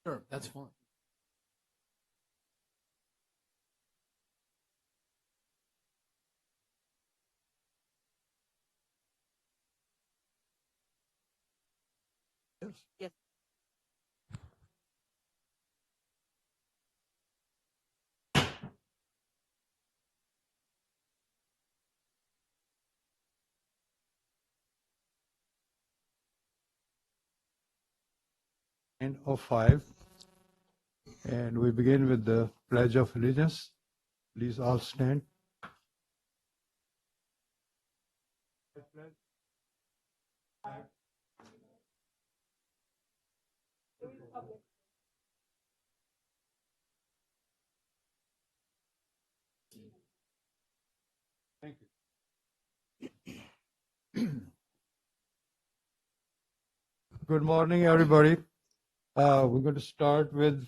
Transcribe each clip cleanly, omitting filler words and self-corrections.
Sure, that's fine. Yes. Yes. And 05. And we begin with the Pledge of Allegiance. Please all stand. Thank you. Good morning, everybody. We're going to start with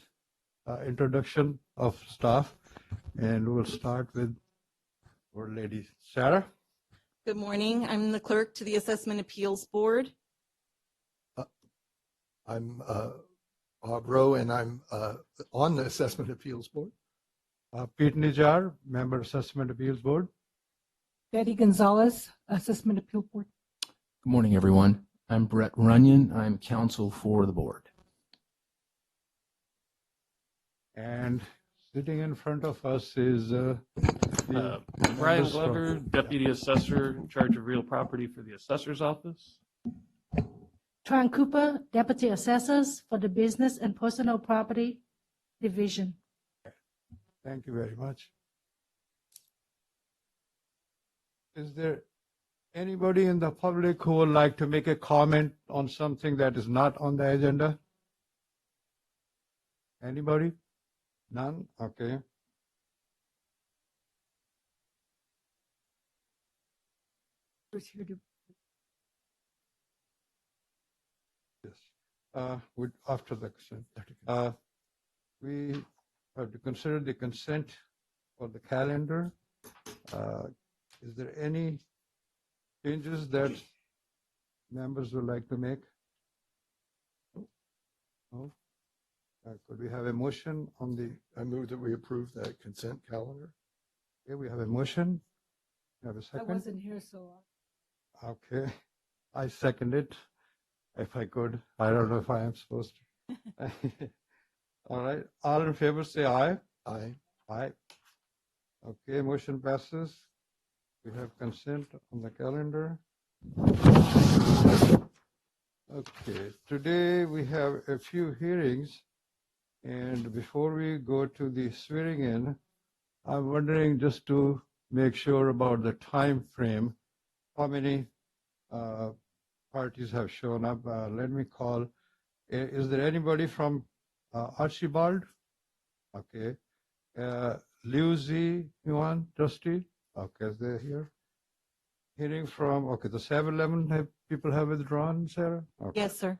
introduction of staff, and we'll start with our lady Sarah. Good morning. I'm the clerk to the Assessment Appeals Board. I'm Bob Rowe, and I'm on the Assessment Appeals Board. Pete Nijar, member Assessment Appeals Board. Betty Gonzalez, Assessment Appeal Board. Good morning, everyone. I'm Brett Runyon. I'm counsel for the board. And sitting in front of us is the Brian members from- Glover, Deputy Assessor in charge of real property for the Assessor's Office. Tran Cooper, Deputy Assessors for the Business and Personal Property Division. Thank you very much. Is there anybody in the public who would like to make a comment on something that is not on the agenda? Anybody? None? Okay. Who's here to- Yes. After the consent. We have to consider the consent for the calendar. Is there any changes that members would like to make? No? Could we have a motion on the, I move that we approve that consent calendar. okay, we have a motion. Have a I second? wasn't here, so Okay, I second it, if I could. I don't know if I am supposed to. All right, all in favor say aye. Aye. Aye. Okay, motion passes. We have consent on the calendar. Okay, today we have a few hearings. And before we go to the swearing in, I'm wondering, just to make sure about the time frame, how many parties have shown up? Let me call. Is there anybody from Archibald? Okay. Liu Zi Yuan, trustee? Okay, is they here? Hearing from, okay, the 7-Eleven people have withdrawn, Sarah? Okay. Yes, sir.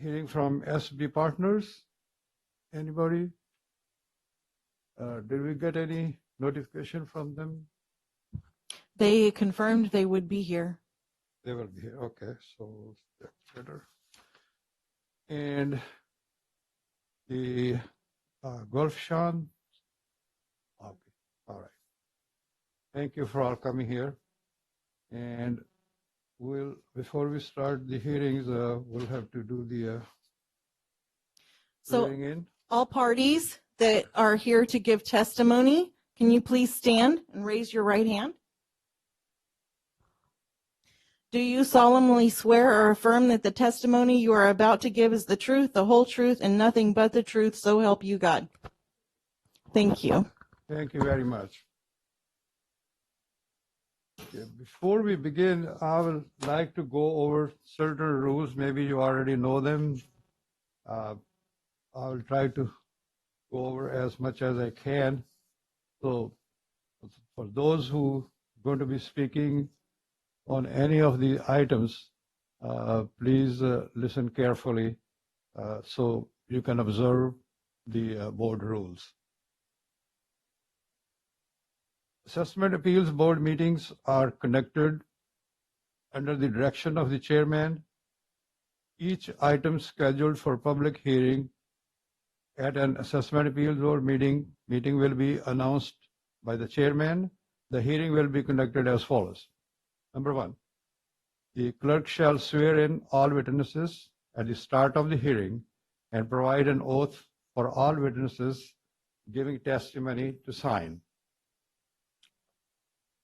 Hearing from SB Partners? Anybody? Did we get any notification from them? They confirmed they would be here. They will be here. Okay, so that's better. And the Gulf Shan? Okay, all right. Thank you for all coming here. And before we start the hearings, we'll have to do the So swearing in. all parties that are here to give testimony, can you please stand and raise your right hand? Do you solemnly swear or affirm that the testimony you are about to give is the truth, the whole truth, and nothing but the truth, so help you God? Thank you. Thank you very much. Okay, before we begin, I would like to go over certain rules. Maybe you already know them. I will try to go over as much as I can. So for those who are going to be speaking on any of the items, please listen carefully so you can observe the board rules. Assessment Appeals Board meetings are conducted under the direction of the chairman. Each item scheduled for public hearing at an assessment appeals board meeting will be announced by the chairman. The hearing will be conducted as follows. Number one, the clerk shall swear in all witnesses at the start of the hearing and provide an oath for all witnesses giving testimony to sign.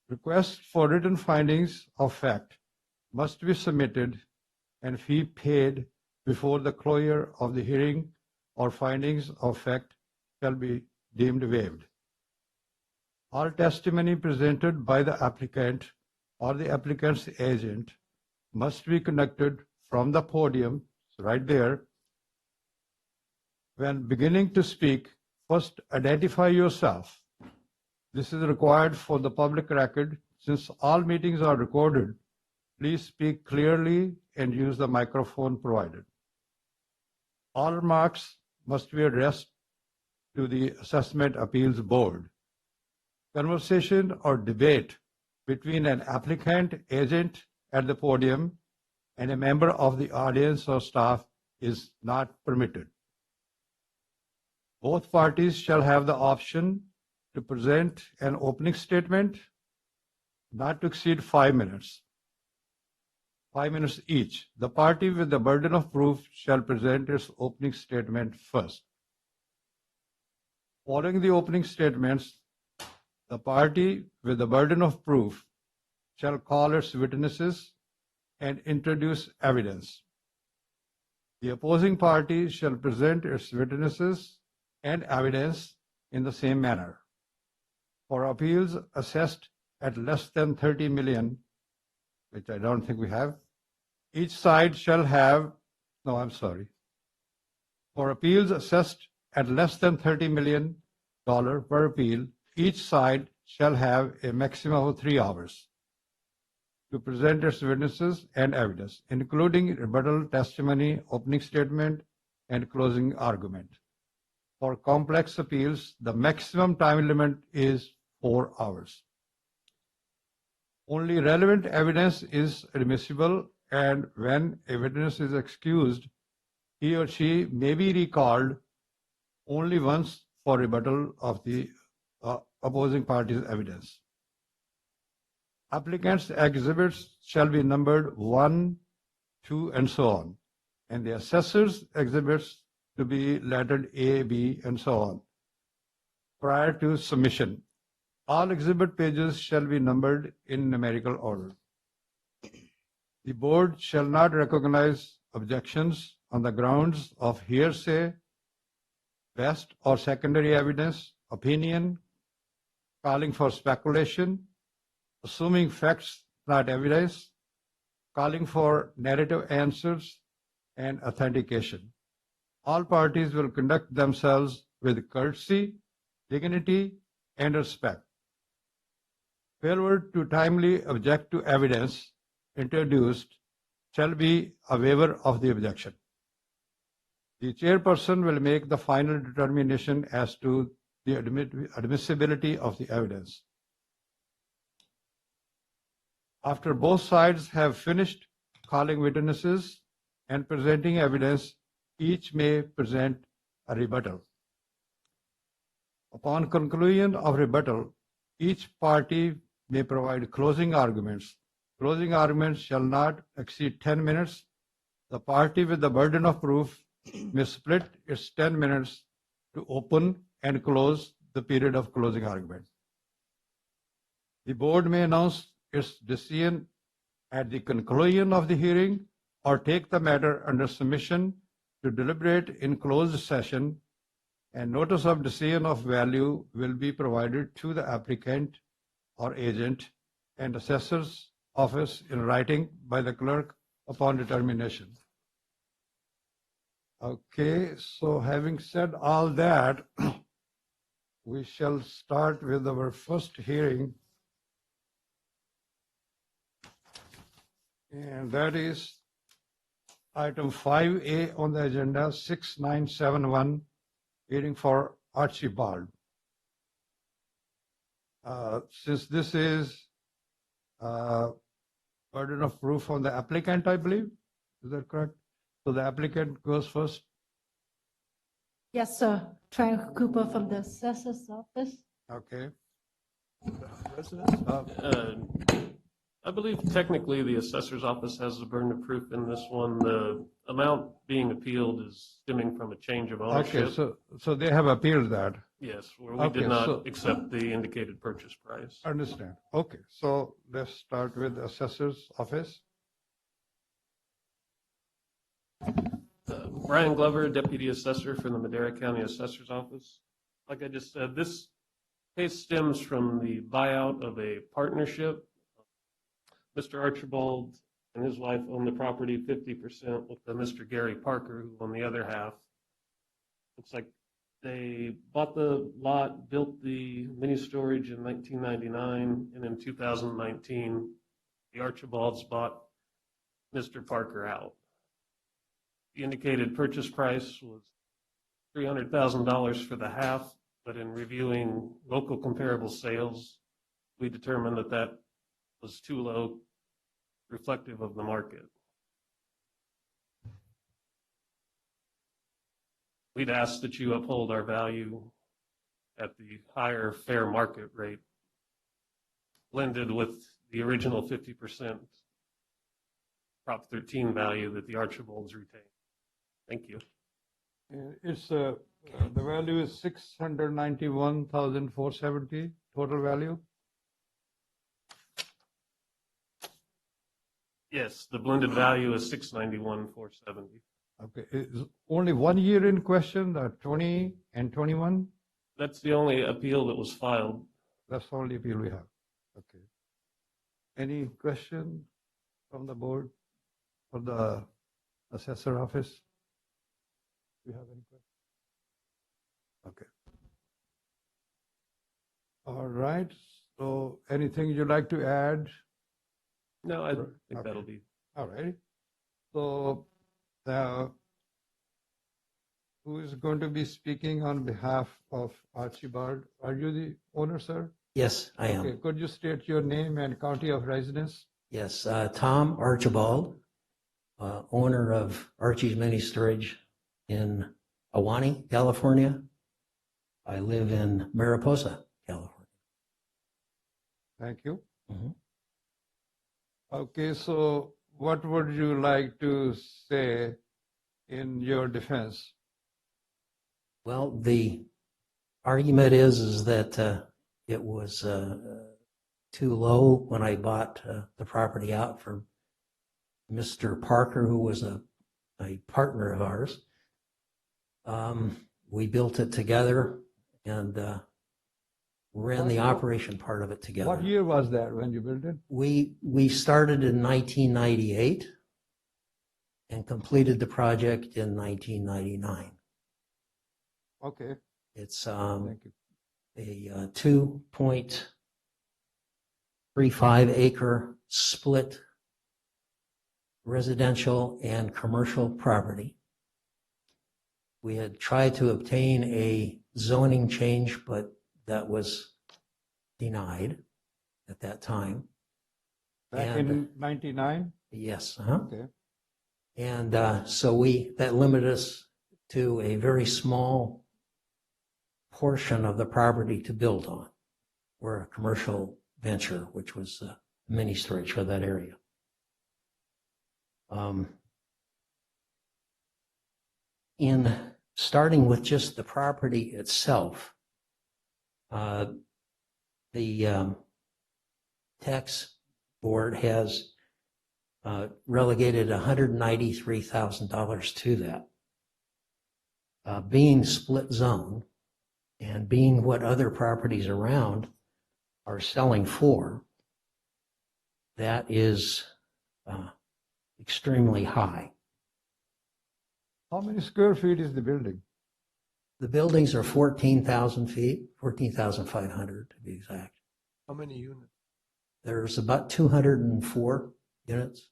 Requests for written findings of fact must be submitted and fee paid before the closure of the hearing, or findings of fact shall be deemed waived. All testimony presented by the applicant or the applicant's agent must be conducted from the podium, right there. When beginning to speak, first identify yourself. This is required for the public record. Since all meetings are recorded, please speak clearly and use the microphone provided. All remarks must be addressed to the Assessment Appeals Board. Conversation or debate between an applicant, agent at the podium, and a member of the audience or staff is not permitted. Both parties shall have the option to present an opening statement, not to exceed 5 minutes. 5 minutes each. The party with the burden of proof shall present its opening statement first. Following the opening statements, the party with the burden of proof shall call its witnesses and introduce evidence. The opposing party shall present its witnesses and evidence in the same manner. For appeals assessed at less than 30 million, which I don't think we have, each side shall have, For appeals assessed at less than $30 million per appeal, each side shall have a maximum of 3 hours to present its witnesses and evidence, including rebuttal testimony, opening statement, and closing argument. For complex appeals, the maximum time limit is 4 hours. Only relevant evidence is admissible, and when a witness is excused, he or she may be recalled only once for rebuttal of the opposing party's evidence. Applicants' exhibits shall be numbered 1, 2, and so on, and the assessor's exhibits to be lettered A, B, and so on prior to submission. All exhibit pages shall be numbered in numerical order. The board shall not recognize objections on the grounds of hearsay, best or secondary evidence, opinion, calling for speculation, assuming facts not evidence, calling for narrative answers, and authentication. All parties will conduct themselves with courtesy, dignity, and respect. Failure to timely object to evidence introduced shall be a waiver of the objection. The chairperson will make the final determination as to the admissibility of the evidence. After both sides have finished calling witnesses and presenting evidence, each may present a rebuttal. Upon conclusion of rebuttal, each party may provide closing arguments. Closing arguments shall not exceed 10 minutes. The party with the burden of proof may split its 10 minutes to open and close the period of closing argument. The board may announce its decision at the conclusion of the hearing or take the matter under submission to deliberate in closed session, and notice of decision of value will be provided to the applicant or agent and assessor's office in writing by the clerk upon determination. Okay, so having said all that, we shall start with our first hearing, and that is item 5A on the agenda, 6971, hearing for Archibald. Since this is burden of proof on the applicant, I believe, is that correct? So the applicant goes first. Yes, sir. Tran Cooper from the assessor's office. Okay. Residents? I believe technically the assessor's office has the burden of proof in this one. The amount being appealed is stemming from a change of Okay, ownership. so they have appealed that. Yes, where we Okay, did not so- accept the indicated purchase price. Understand. Okay, so let's start with assessor's office. Brian Glover, Deputy Assessor from the Madera County Assessor's Office. Like I just said, this case stems from the buyout of a partnership. Mr. Archibald and his wife own the property 50% with Mr. Gary Parker, who owned the other half. Looks like they bought the lot, built the mini storage in 1999, and in 2019, the Archibalds bought Mr. Parker out. The indicated purchase price was $300,000 for the half, but in reviewing local comparable sales, we determined that that was too low, reflective of the market. We'd ask that you uphold our value at the higher fair market rate, blended with the original 50% Prop 13 value that the Archibalds retained. Thank you. It's, the value is 691,470 total value. Yes, the blended value is $691,470. Okay, is only 1 year in question, the 20 and 21? That's the only appeal that was filed. That's the only appeal we have. Okay. Any question from the board or the assessor office? Do you have any questions? Okay. All right, so anything you'd like to add? No, I think Okay. that'll be. All right. So, who is going to be speaking on behalf of Archibald? Are you the owner, sir? Yes, I am. Okay, could you state your name and county of residence? Yes, Tom Archibald, owner of Archie's Mini Storage in Ahwahnee, California. I live in Mariposa, California. Thank you. Mhm. Okay, so what would you like to say in your defense? Well, the argument is that it was too low when I bought the property out from Mr. Parker, who was a partner of ours. We built it together and ran the operation part of it together. What year was that when you built it? We started in 1998 and completed the project in 1999. Okay, It's thank you. a 2.35 acre split residential and commercial property. We had tried to obtain a zoning change, but that was denied at that time. Back And- in 99? Yes, Okay, And so that limited us to a very small portion of the property to build on. We're a commercial venture, which was mini storage for that area. In starting with just the property itself, the tax board has relegated $193,000 to that. Being split zone and being what other properties around are selling for, that is extremely high. how many square feet is the building? The buildings are 14,000 feet, 14,500 to be exact. How many units? There's about 204 units.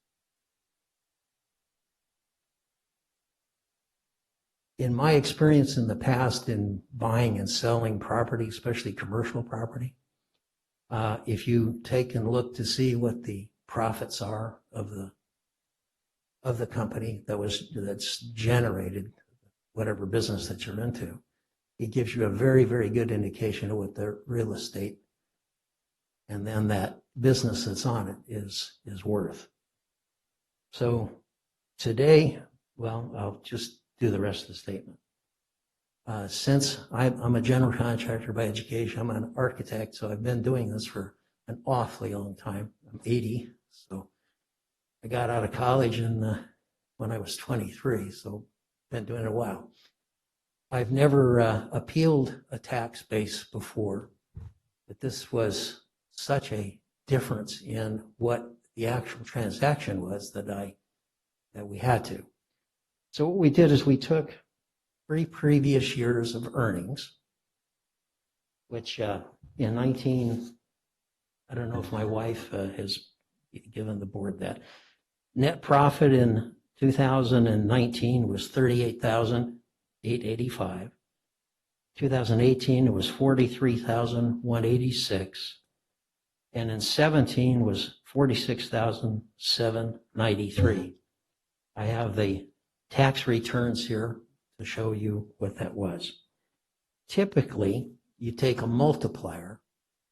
In my experience in the past in buying and selling property, especially commercial property, if you take and look to see what the profits are of the of the company that's generated whatever business that you're into. It gives you a very, very good indication of what the real estate and then that business that's on it is worth. So today, well, I'll just do the rest of the statement. Since I'm a general contractor by education, I'm an architect, so I've been doing this for an awfully long time. I'm 80, so I got out of college when I was 23, so been doing it a while. I've never appealed a tax base before, but this was such a difference in what the actual transaction was that we had to. So what we did is we took 3 previous years of earnings, which I don't know if my wife has given the board that. Net profit in 2019 was $38,885. 2018 it was $43,186, and in 17 was $46,793. I have the tax returns here to show you what that was. Typically, you take a multiplier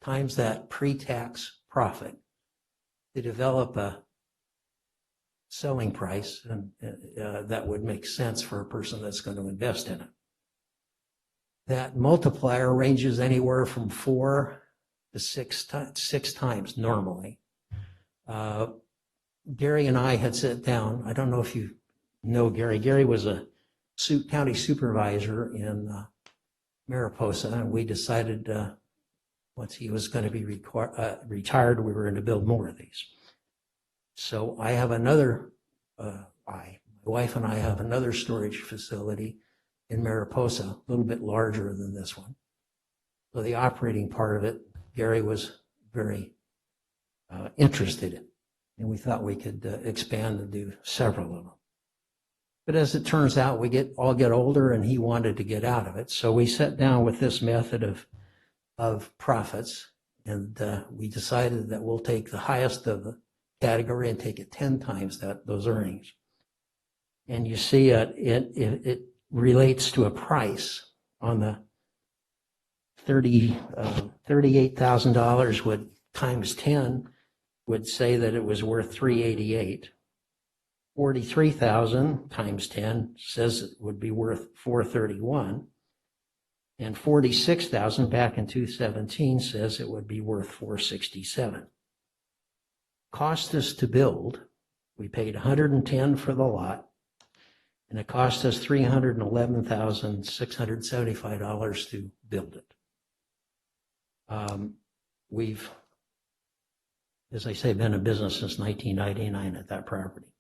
times that pre-tax profit to develop a selling price, and that would make sense for a person that's going to invest in it. That multiplier ranges anywhere from 4 to 6 times normally. Gary and I had sat down. I don't know if you know Gary. Gary was a county supervisor in Mariposa, and we decided once he was going to be retired, we were going to build more of these. So I have another, my wife and I have another storage facility in Mariposa, a little bit larger than this one. So the operating part of it, Gary was very interested in, and we thought we could expand and do several of them. But as it turns out, we all get older, and he wanted to get out of it. So we sat down with this method of profits, and we decided that we'll take the highest of the category and take it 10 times those earnings. And you see it relates to a price on the $38,000 would times 10 would say that it was worth $388. 43,000 times 10 says it would be worth $431. And 46,000 back in 2017 says it would be worth $467. Cost us to build, we paid $110 for the lot, and it cost us $311,675 to build it. We've, as I say, been in business since 1999 at that property.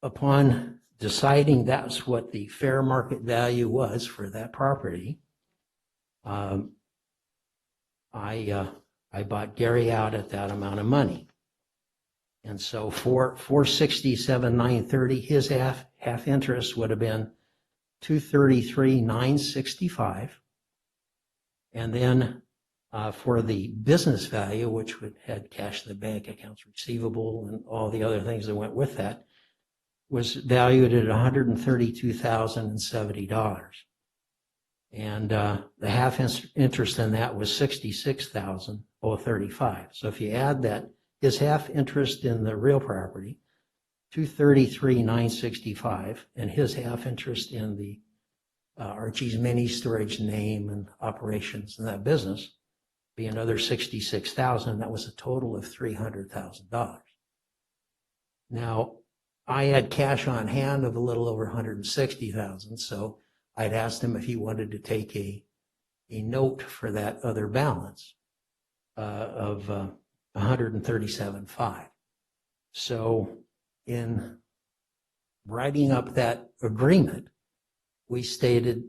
Upon deciding that's what the fair market value was for that property, I bought Gary out at that amount of money. And so for $467,930, his half interest would have been $233,965. And then for the business value, which had cash in the bank, accounts receivable, and all the other things that went with that, was valued at $132,070. And the half interest in that was $66,035. So if you add that, his half interest in the real property, $233,965, and his half interest in the Archie's Mini Storage name and operations in that business, be another $66,000. That was a total of $300,000. Now, I had cash on hand of a little over $160,000, so I'd asked him if he wanted to take a note for that other balance of $137,500. So in writing up that agreement, we stated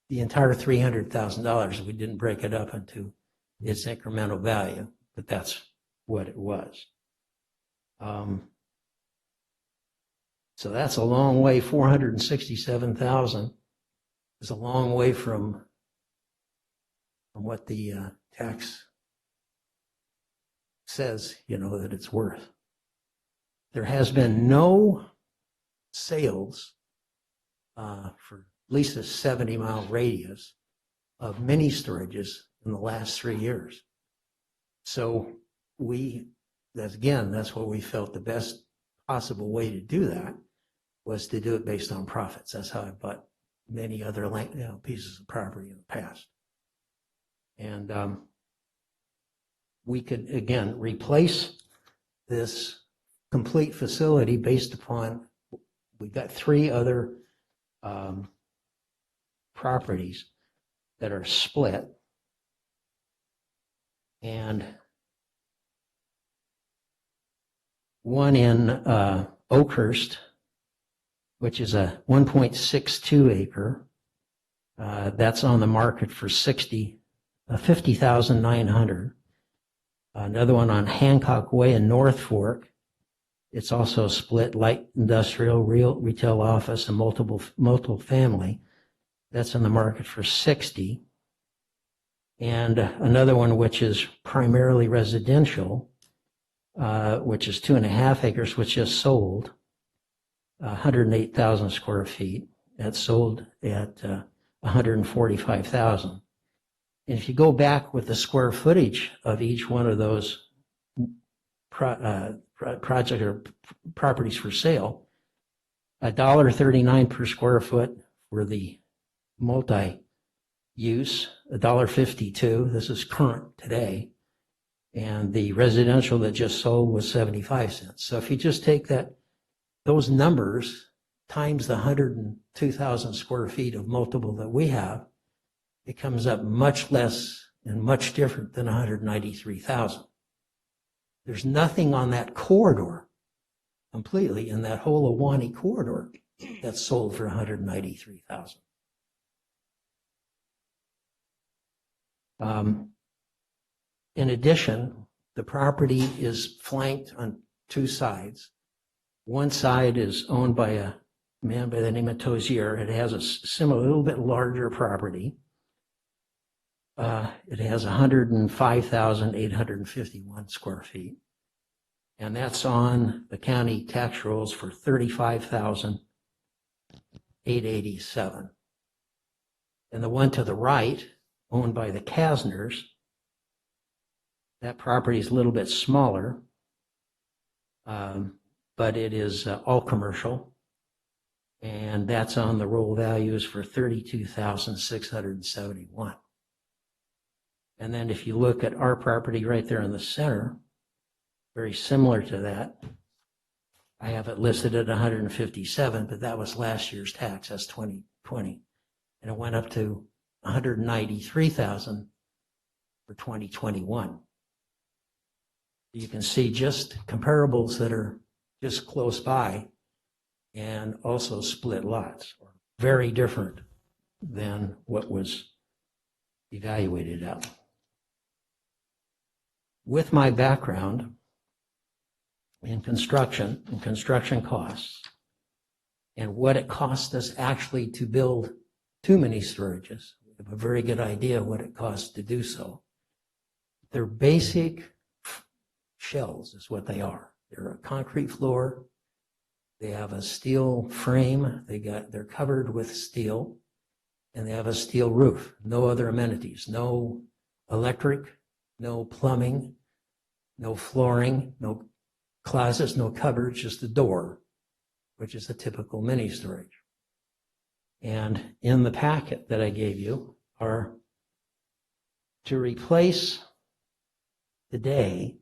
the entire $300,000. We didn't break it up into its incremental value, but that's what it was. So that's a long way. $467,000 is a long way from what the tax says, that it's worth. there has been no sales for at least a 70-mile radius of mini storages in the last 3 years. So that's what we felt the best possible way to do that was to do it based on profits. That's how I bought many other pieces of property in the past. And we could, again, replace this complete facility based upon, we've got 3 other properties that are split. And one in Oakhurst, which is a 1.62 acre. That's on the market for $50,900. Another one on Hancock Way in North Fork. It's also split light industrial, retail office, and multiple family. That's on the market for $60,000. And another one which is primarily residential, which is 2.5 acres, which just sold, 108,000 square feet. That sold at $145,000. And if you go back with the square footage of each one of those project or properties for sale, $1.39 per square foot for the multi-use, $1.52. This is current today. And the residential that just sold was 75 cents. So if you just take those numbers times the 102,000 square feet of multiple that we have, it comes up much less and much different than 193,000. There's nothing on that corridor completely in that whole Ahwahnee corridor that's sold for 193,000. In addition, the property is flanked on 2 sides. One side is owned by a man by the name of Tozier. It has a similar, little bit larger property. It has 105,851 square feet. And that's on the county tax rolls for $35,887. And the one to the right, owned by the Kasners, that property is a little bit smaller, but it is all commercial. And that's on the roll values for $32,671. And then if you look at our property right there in the center, very similar to that, I have it listed at 157, but that was last year's tax, that's 2020. And it went up to 193,000 for 2021. You can see just comparables that are just close by and also split lots, very different than what was evaluated out. With my background in construction and construction costs and what it cost us actually to build 2 mini storages, we have a very good idea what it costs to do so. They're basic shells is what they are. They're a concrete floor. They have a steel frame. They're covered with steel, and they have a steel roof. No other amenities. No electric, no plumbing, no flooring, no closets, no cupboards, just a door, which is a typical mini storage. And in the packet that I gave you are to replace today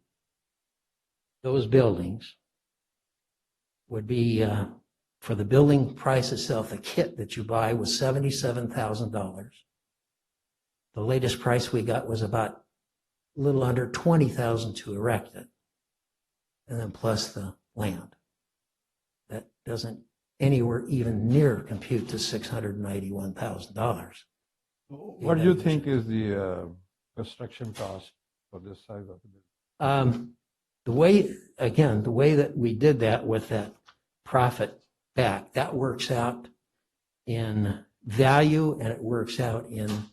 those buildings would be, for the building price itself, the kit that you buy was $77,000. The latest price we got was about a little under $20,000 to erect it. And then plus the land. That doesn't anywhere even near compute to $691,000. What do you think is the construction cost for this size of the building? The way that we did that with that profit back, that works out in value and it works out in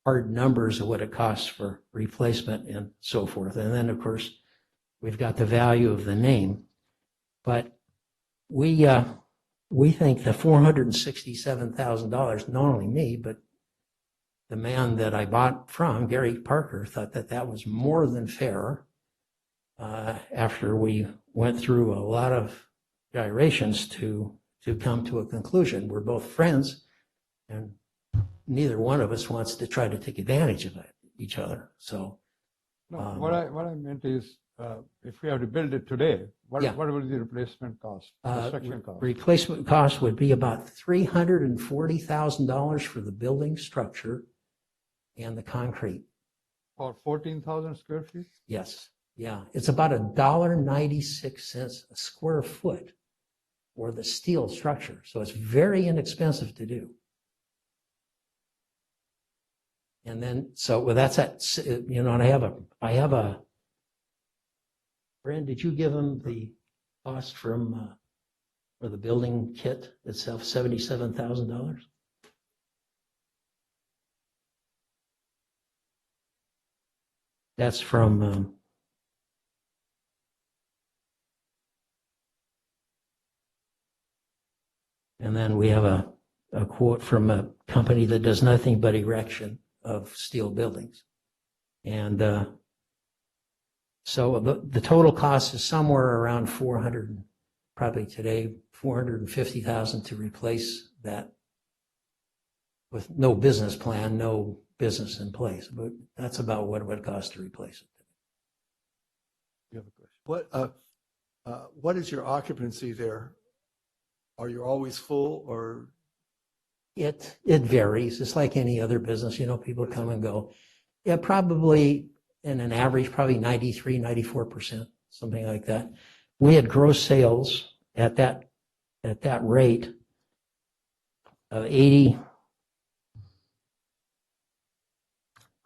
hard numbers of what it costs for replacement and so forth. And then, of course, we've got the value of the name. But we think the $467,000, not only me, but the man that I bought from, Gary Parker, thought that that was more than fair. After we went through a lot of gyrations to come to a conclusion. We're both friends, and neither one of us wants to try to take advantage of each other. So No, what I meant is, if we have to build it today, what Yeah. will the replacement cost, construction cost? replacement cost would be about $340,000 for the building structure and the concrete. For 14,000 square feet? Yes, yeah. It's about $1.96 a square foot for the steel structure. So it's very inexpensive to do. And then, so well, that's at, you know, and I have a, Brand, did you give him the cost from, for the building kit itself, $77,000? That's from, and then we have a quote from a company that does nothing but erection of steel buildings. And so the total cost is somewhere around 400, probably today, 450,000 to replace that with no business plan, no business in place. But that's about what it would cost to replace it. You have a question. What is your occupancy there? Are you always full or? It varies. It's like any other business, you know, people come and go. Yeah, probably in an average, probably 93, 94%, something like that. We had gross sales at that rate of 80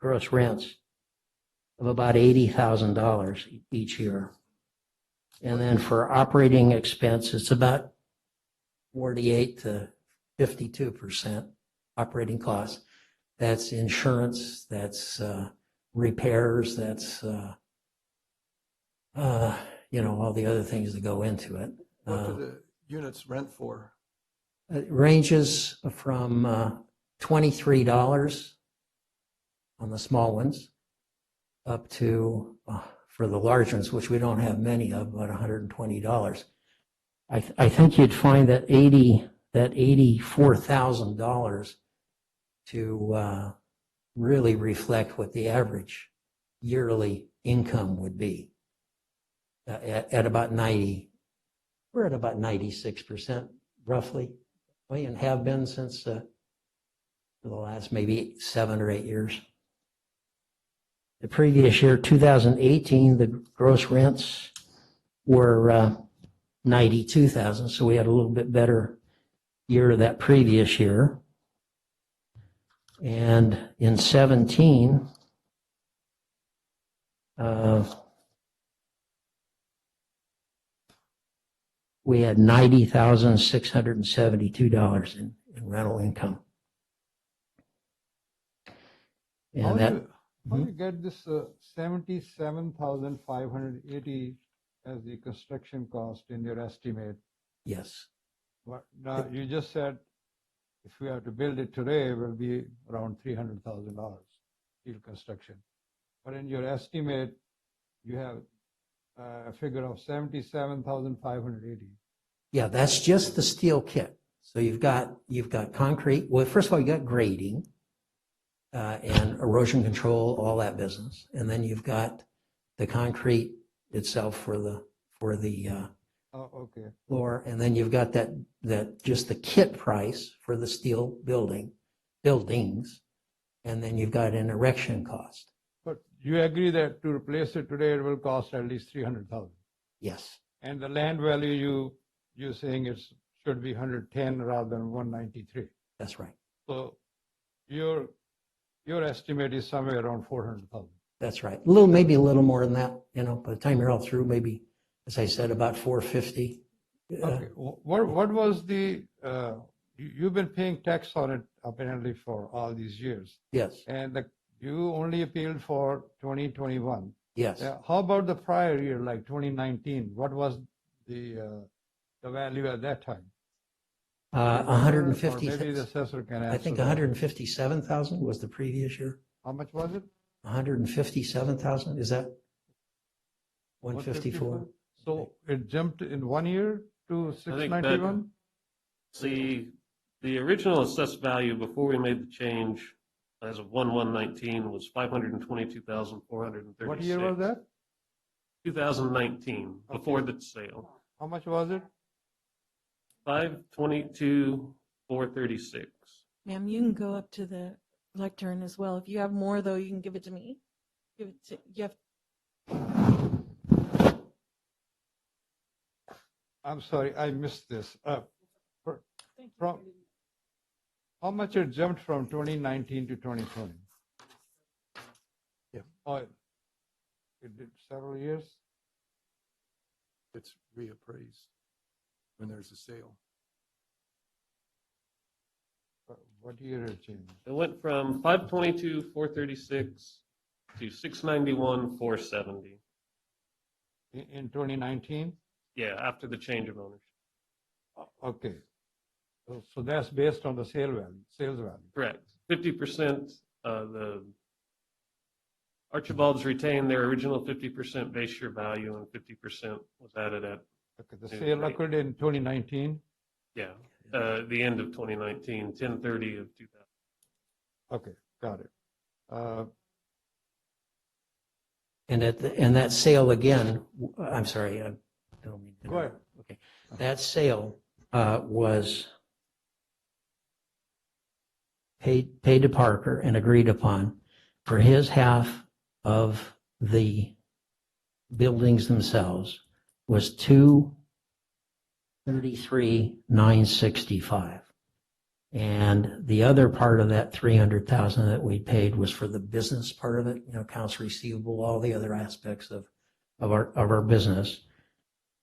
gross rents of about $80,000 each year. And then for operating expense, it's about 48 to 52% operating costs. That's insurance, that's repairs, that's, you know, all the other things that go into it. What do the units rent for? It ranges from $23 on the small ones up to, for the large ones, which we don't have many of, about $120. I think you'd find that $84,000 to really reflect what the average yearly income would be at about 90. We're at about 96% roughly, and have been since for the last maybe 7 or 8 years. The previous year, 2018, the gross rents were 92,000, so we had a little bit better year that previous year. And in 17, we had $90,672 in rental income. How And that, do you get this 77,580 as the construction cost in your estimate? yes, Now, you just said if we have to build it today, it will be around $300,000 steel construction. But in your estimate, you have a figure of 77,580. yeah, that's just the steel kit. So you've got concrete. Well, first of all, you got grading and erosion control, all that business, and then you've got the concrete itself for the Oh, okay. floor, and then you've got that just the kit price for the steel buildings, and then you've got an erection cost. But you agree that to replace it today, it will cost at least 300,000. Yes, And the land value you're saying it should be 110 rather than 193. that's right. So your estimate is somewhere around 400,000. That's right. Maybe a little more than that, you know, by the time you're all through, maybe, as I said, about 450. Okay. What was the you've been paying tax on it apparently for all these years, Yes, and you only appealed for 2021. yes. How about the prior year, like 2019? What was the value at that time? Uh, Or 150, maybe the assessor can answer I think that. 157,000 was the previous year. How much was it? 157,000, is that 154? So it jumped in 1 year to I think 691? the original assessed value before we made the change as of 1/1/19 was 522,436. What year was that? 2019, before the sale. How much was it? 522,436. Ma'am, you can go up to the lectern as well. If you have more, though, you can give it to me. Give it to, you have, I'm sorry, I missed this. From, how much it jumped from 2019 to 2020? Yeah. Oh, it did several years? It's reappraised when there's a sale. What year it changed? It went from 522,436 to 691,470. In 2019? Yeah, after the change of ownership. Okay. So that's based on the sales value. Correct. 50%, the Archibald's retained their original 50% base year value and 50% was added at, Okay, the Yeah, sale right. occurred in 2019? yeah, the end of 2019, 10/30 of 2000. Okay, got it. And that sale again, I'm sorry, I don't mean to. Go ahead. Okay. That sale was paid to Parker and agreed upon for his half of the buildings themselves was $233,965. And the other part of that 300,000 that we paid was for the business part of it, accounts receivable, all the other aspects of our business,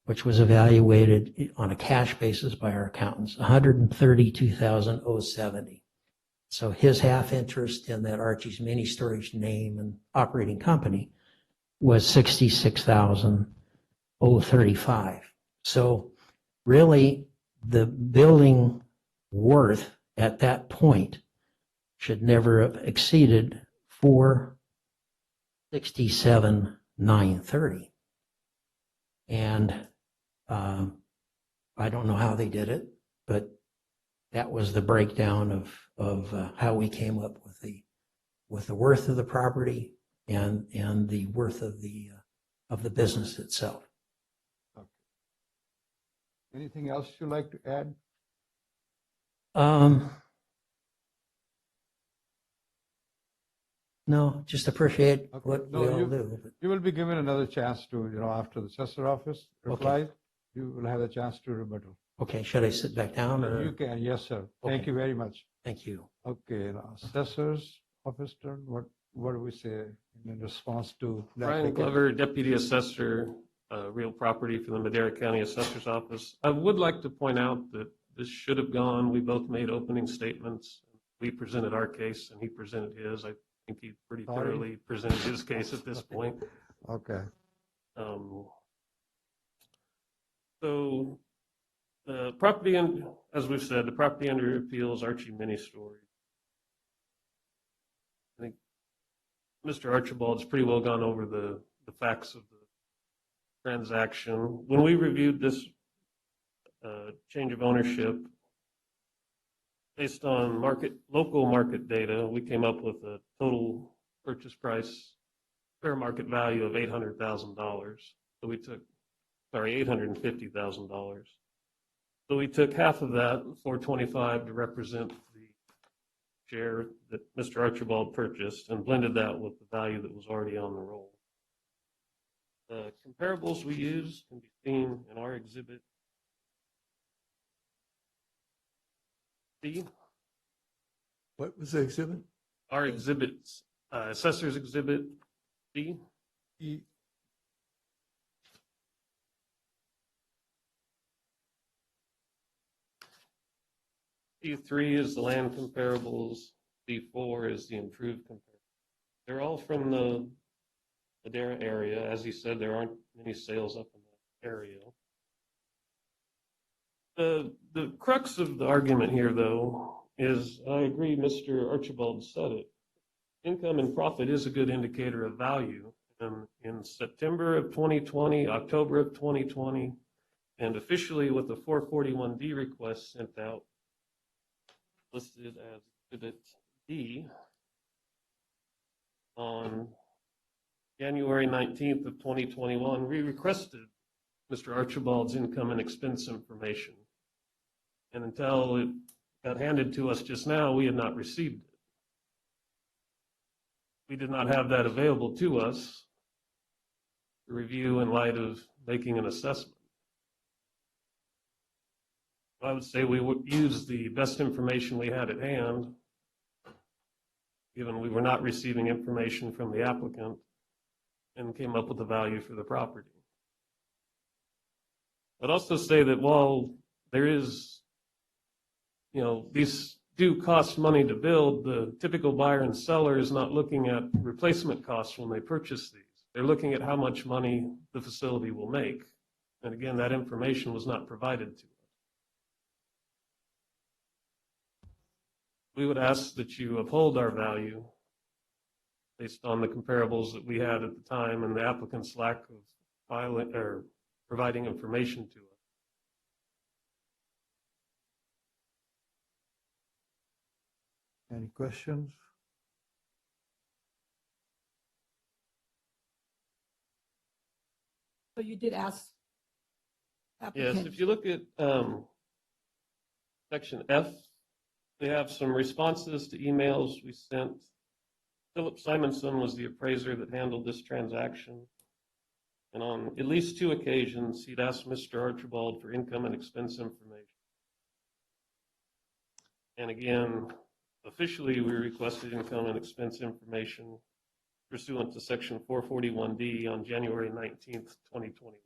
which was evaluated on a cash basis by our accountants, $132,070. So his half interest in that Archie's Mini Storage name and operating company was $66,035. So really, the building worth at that point should never have exceeded $467,930. And I don't know how they did it, but that was the breakdown of how we came up with the worth of the property and the worth of the business itself. Anything else you'd like to add? No, just appreciate Okay. what No, we all you- do. You will be given another chance to, after the assessor office Okay. replies, you will have a chance to rebuttal. Okay, should I sit back down You or? can, yes, sir. Thank Okay. you very much. Thank you. Okay, now, assessor's office turn, what do we say in response to that? Brian ticket? Glover, Deputy Assessor, Real Property for the Madera County Assessor's Office. I would like to point out that this should have gone, we both made opening statements. We presented our case and he presented his. I think he pretty Sorry. thoroughly presented his case at this point. Okay, So the property, as we've said, the property under appeal is Archie Mini Storage. I think Mr. Archibald's pretty well gone over the facts of the transaction. When we reviewed this change of ownership, based on local market data, we came up with a total purchase price, fair market value of $800,000. So we took, $850,000. So we took half of that, $425,000, to represent the share that Mr. Archibald purchased and blended that with the value that was already on the roll. The comparables we use can be seen in our exhibit C. What was the exhibit? Our exhibits, Assessor's Exhibit C. C3 is the land comparables. C4 is the improved comparables. They're all from the Madera area. As he said, there aren't many sales up in that area. The crux of the argument here, though, is I agree Mr. Archibald said it. Income and profit is a good indicator of value. And in September of 2020, October of 2020, and officially with the 441D request sent out, listed as Exhibit D, on January 19th of 2021, we requested Mr. Archibald's income and expense information. And until it got handed to us just now, we had not received it. We did not have that available to us to review in light of making an assessment. I would say we would use the best information we had at hand, given we were not receiving information from the applicant, and came up with the value for the property. I'd also say that while there is, these do cost money to build, the typical buyer and seller is not looking at replacement costs when they purchase these. They're looking at how much money the facility will make. And again, that information was not provided to us. We would ask that you uphold our value based on the comparables that we had at the time and the applicant's lack of filing or providing information to us. Any questions? So you did ask Yes, applicants. if you look at section F, we have some responses to emails we sent. Philip Simonson was the appraiser that handled this transaction. And on at least 2 occasions, he'd asked Mr. Archibald for income and expense information. And again, officially, we requested income and expense information pursuant to section 441D on January 19th, 2020.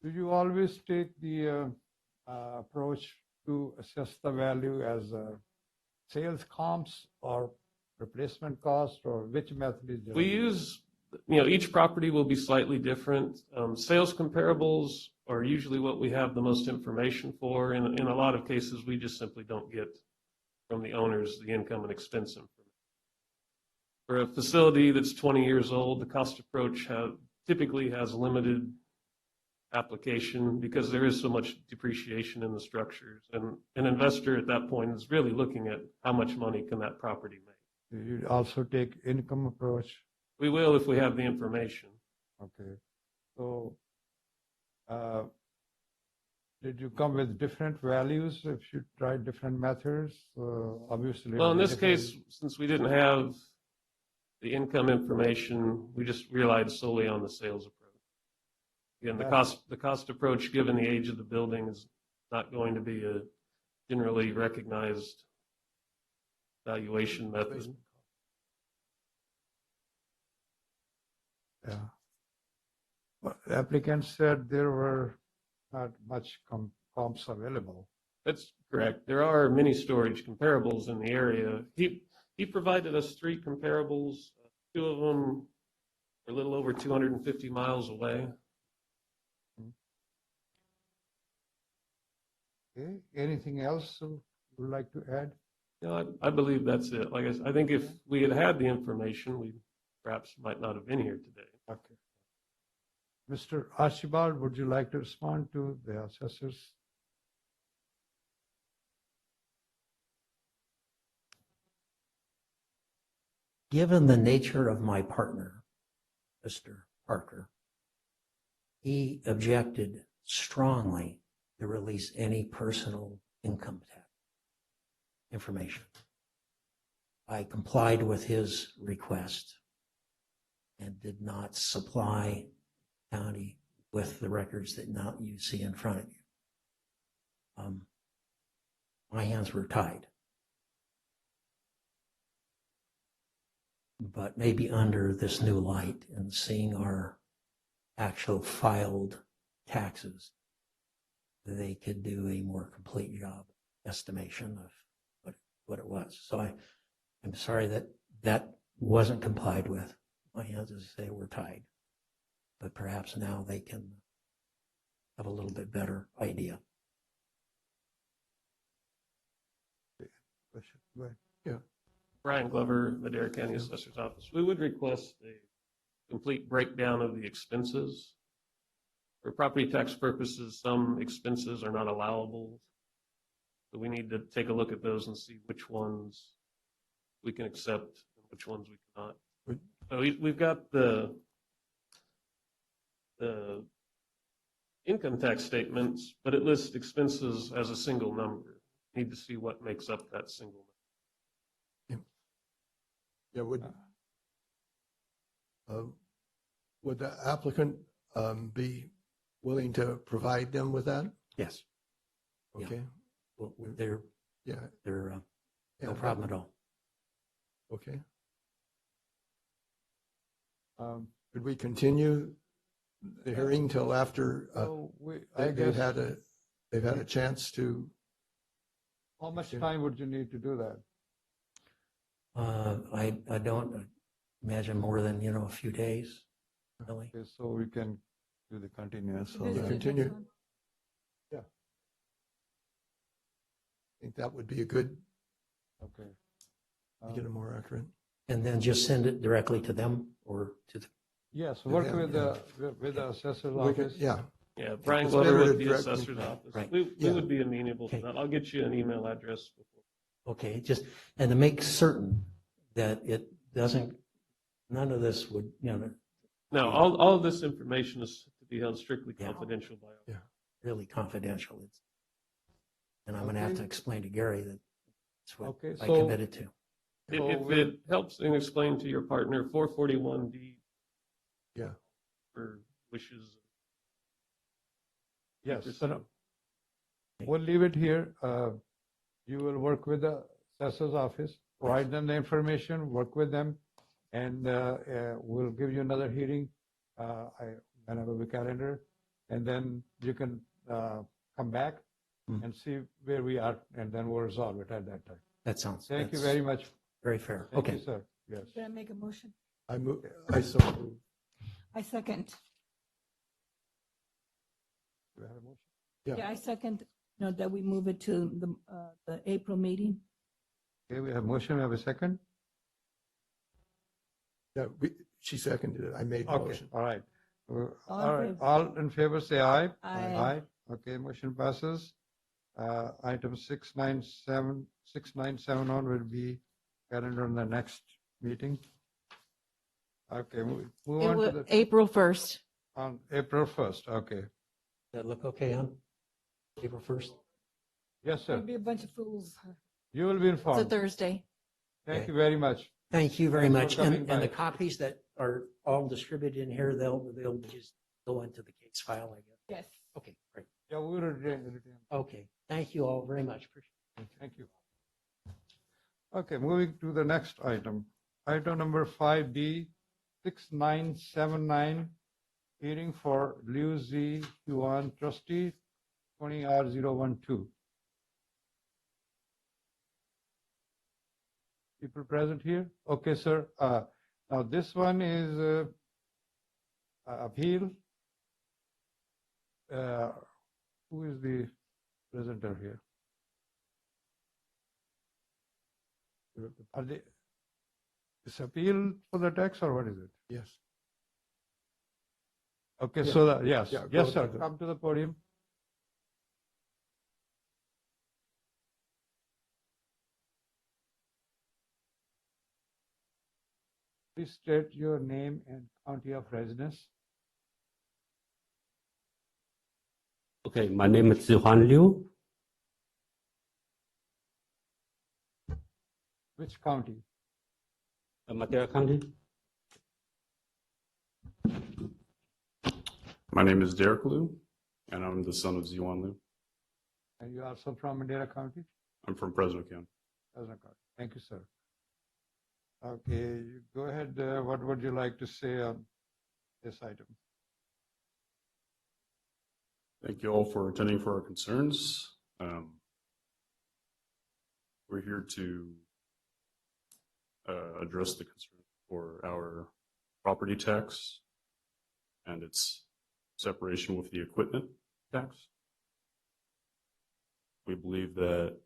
Do you always take the approach to assess the value as sales comps or replacement cost, or which method is We use, each property will be slightly different. Sales comparables are usually what we have the most information for. In a lot of cases, we just simply don't get from the owners the income and expense information. For a facility that's 20 years old, the cost approach typically has limited application because there is so much depreciation in the structures. And an investor at that point is really looking at how much money can that property make. Do you also take income approach? We will if we have the information. Okay. So did you come with different values if you tried different methods? Obviously. Well, in this different- case, since we didn't have the income information, we just relied solely on the sales approach. Again, the cost approach, given the age of the building, is not going to be a generally recognized valuation method. Yeah. Well, the applicant said there were not much comps available. That's correct. There are many storage comparables in the area. He provided us 3 comparables. 2 of them are a little over 250 miles away. Okay, anything else you would like to add? No, I believe that's it. Like I think if we had had the information, we perhaps might not have been here today. Okay. Mr. Archibald, would you like to respond to the assessors? Given the nature of my partner, Mr. Parker, he objected strongly to release any personal income tax information. I complied with his request and did not supply county with the records that now you see in front of you. My hands were tied. But maybe under this new light and seeing our actual filed taxes, they could do a more complete job estimation of what it was. So I'm sorry that wasn't complied with. My hands, as I say, were tied. but perhaps now they can have a little bit better idea. Question. Go ahead. Brian Glover, Madera County Assessor's Office. We would request a complete breakdown of the expenses. For property tax purposes, some expenses are not allowable. So we need to take a look at those and see which ones we can accept and which ones we cannot. Would- So we've got the income tax statements, but it lists expenses as a single number. Need to see what makes up that single number. Yeah, would the applicant be willing to provide them with that? Yes. Yeah. Okay, Well, they're, yeah. they're, yeah, no problem at all. Okay. Um, Could we continue the hearing till after So I they've guess, had a chance to? how much time would you need to do that? I don't imagine more than, a few days, really. Okay, so we can do the continuous. so You that- continue? Yeah. I think that would be a good, Okay. to get it more accurate. And then just send it directly to them or to the, Yes, work Yeah, with the assessor's We could- office. Yeah, Yeah, Brian It's Glover better to with the direct me- assessor's office. Right. We Yeah. would be amenable to Okay. that. I'll get you an email address before. okay, just, and to make certain that it doesn't, none of this would, No, all of this information is to be held strictly Yeah. confidential by us. really confidential. And I'm gonna have to Okay. explain to Gary that that's what Okay, I so- committed to. So If it helps and explain to your partner, 441D yeah. for wishes. Yes, Just- so no, we'll leave it here. You will work with the assessor's office, provide them the information, work with them, and we'll give you another hearing whenever we calendar, and then you can come back Hmm. and see where we are, and then we'll resolve it at that time. That sounds. Thank you that's very much. Very fair. Thank you, Okay. sir. Yes. Can I make a motion? I so move. I second. Do you have a motion? Yeah. Yeah, I second, that we move it to the April meeting. Okay, we have motion, we have a second? Yeah, she seconded it. I made the Okay, motion. all right. All All in right, favor? all in favor, say aye. Aye. Okay, motion passes. Item 6971 will be calendar on the next meeting. Okay, move on to the, April 1st. on April 1st, okay. Does that look okay on April 1st? Yes, sir. There'll be a bunch of fools. You will be It's a informed. Thursday. Thank Okay. you very much. Thank you very Thanks for much. coming And the by. copies that are all distributed in here, they'll just go into the case file, I guess. Yes. Okay, great. Yeah, we will retain. Okay, thank you all very much. Appreciate it. Thank you. Okay, moving to the next item. Item number 5B, 6979, hearing for Liu Z. Yuan, trustee, 20R012. People present here? Okay, sir. Now this one is appeal. Who is the presenter here? Are they, this appeal for the tax or what is it? Yes. Okay, Yeah. so, yes, Yeah, yes, go sir, to the- come to the podium. Please state your name and county of residence. Okay, my name is Zihuan Liu, Which county? Madera County. My name is Derek Liu, and I'm the son of Ziwan Liu. And you are also from Madera County? I'm from Fresno County. Fresno County. Thank you, sir. Okay, you go ahead. What would you like to say on this item? Thank you all for attending for our concerns. We're here to address the concern for our property tax and its separation with the equipment tax. We believe that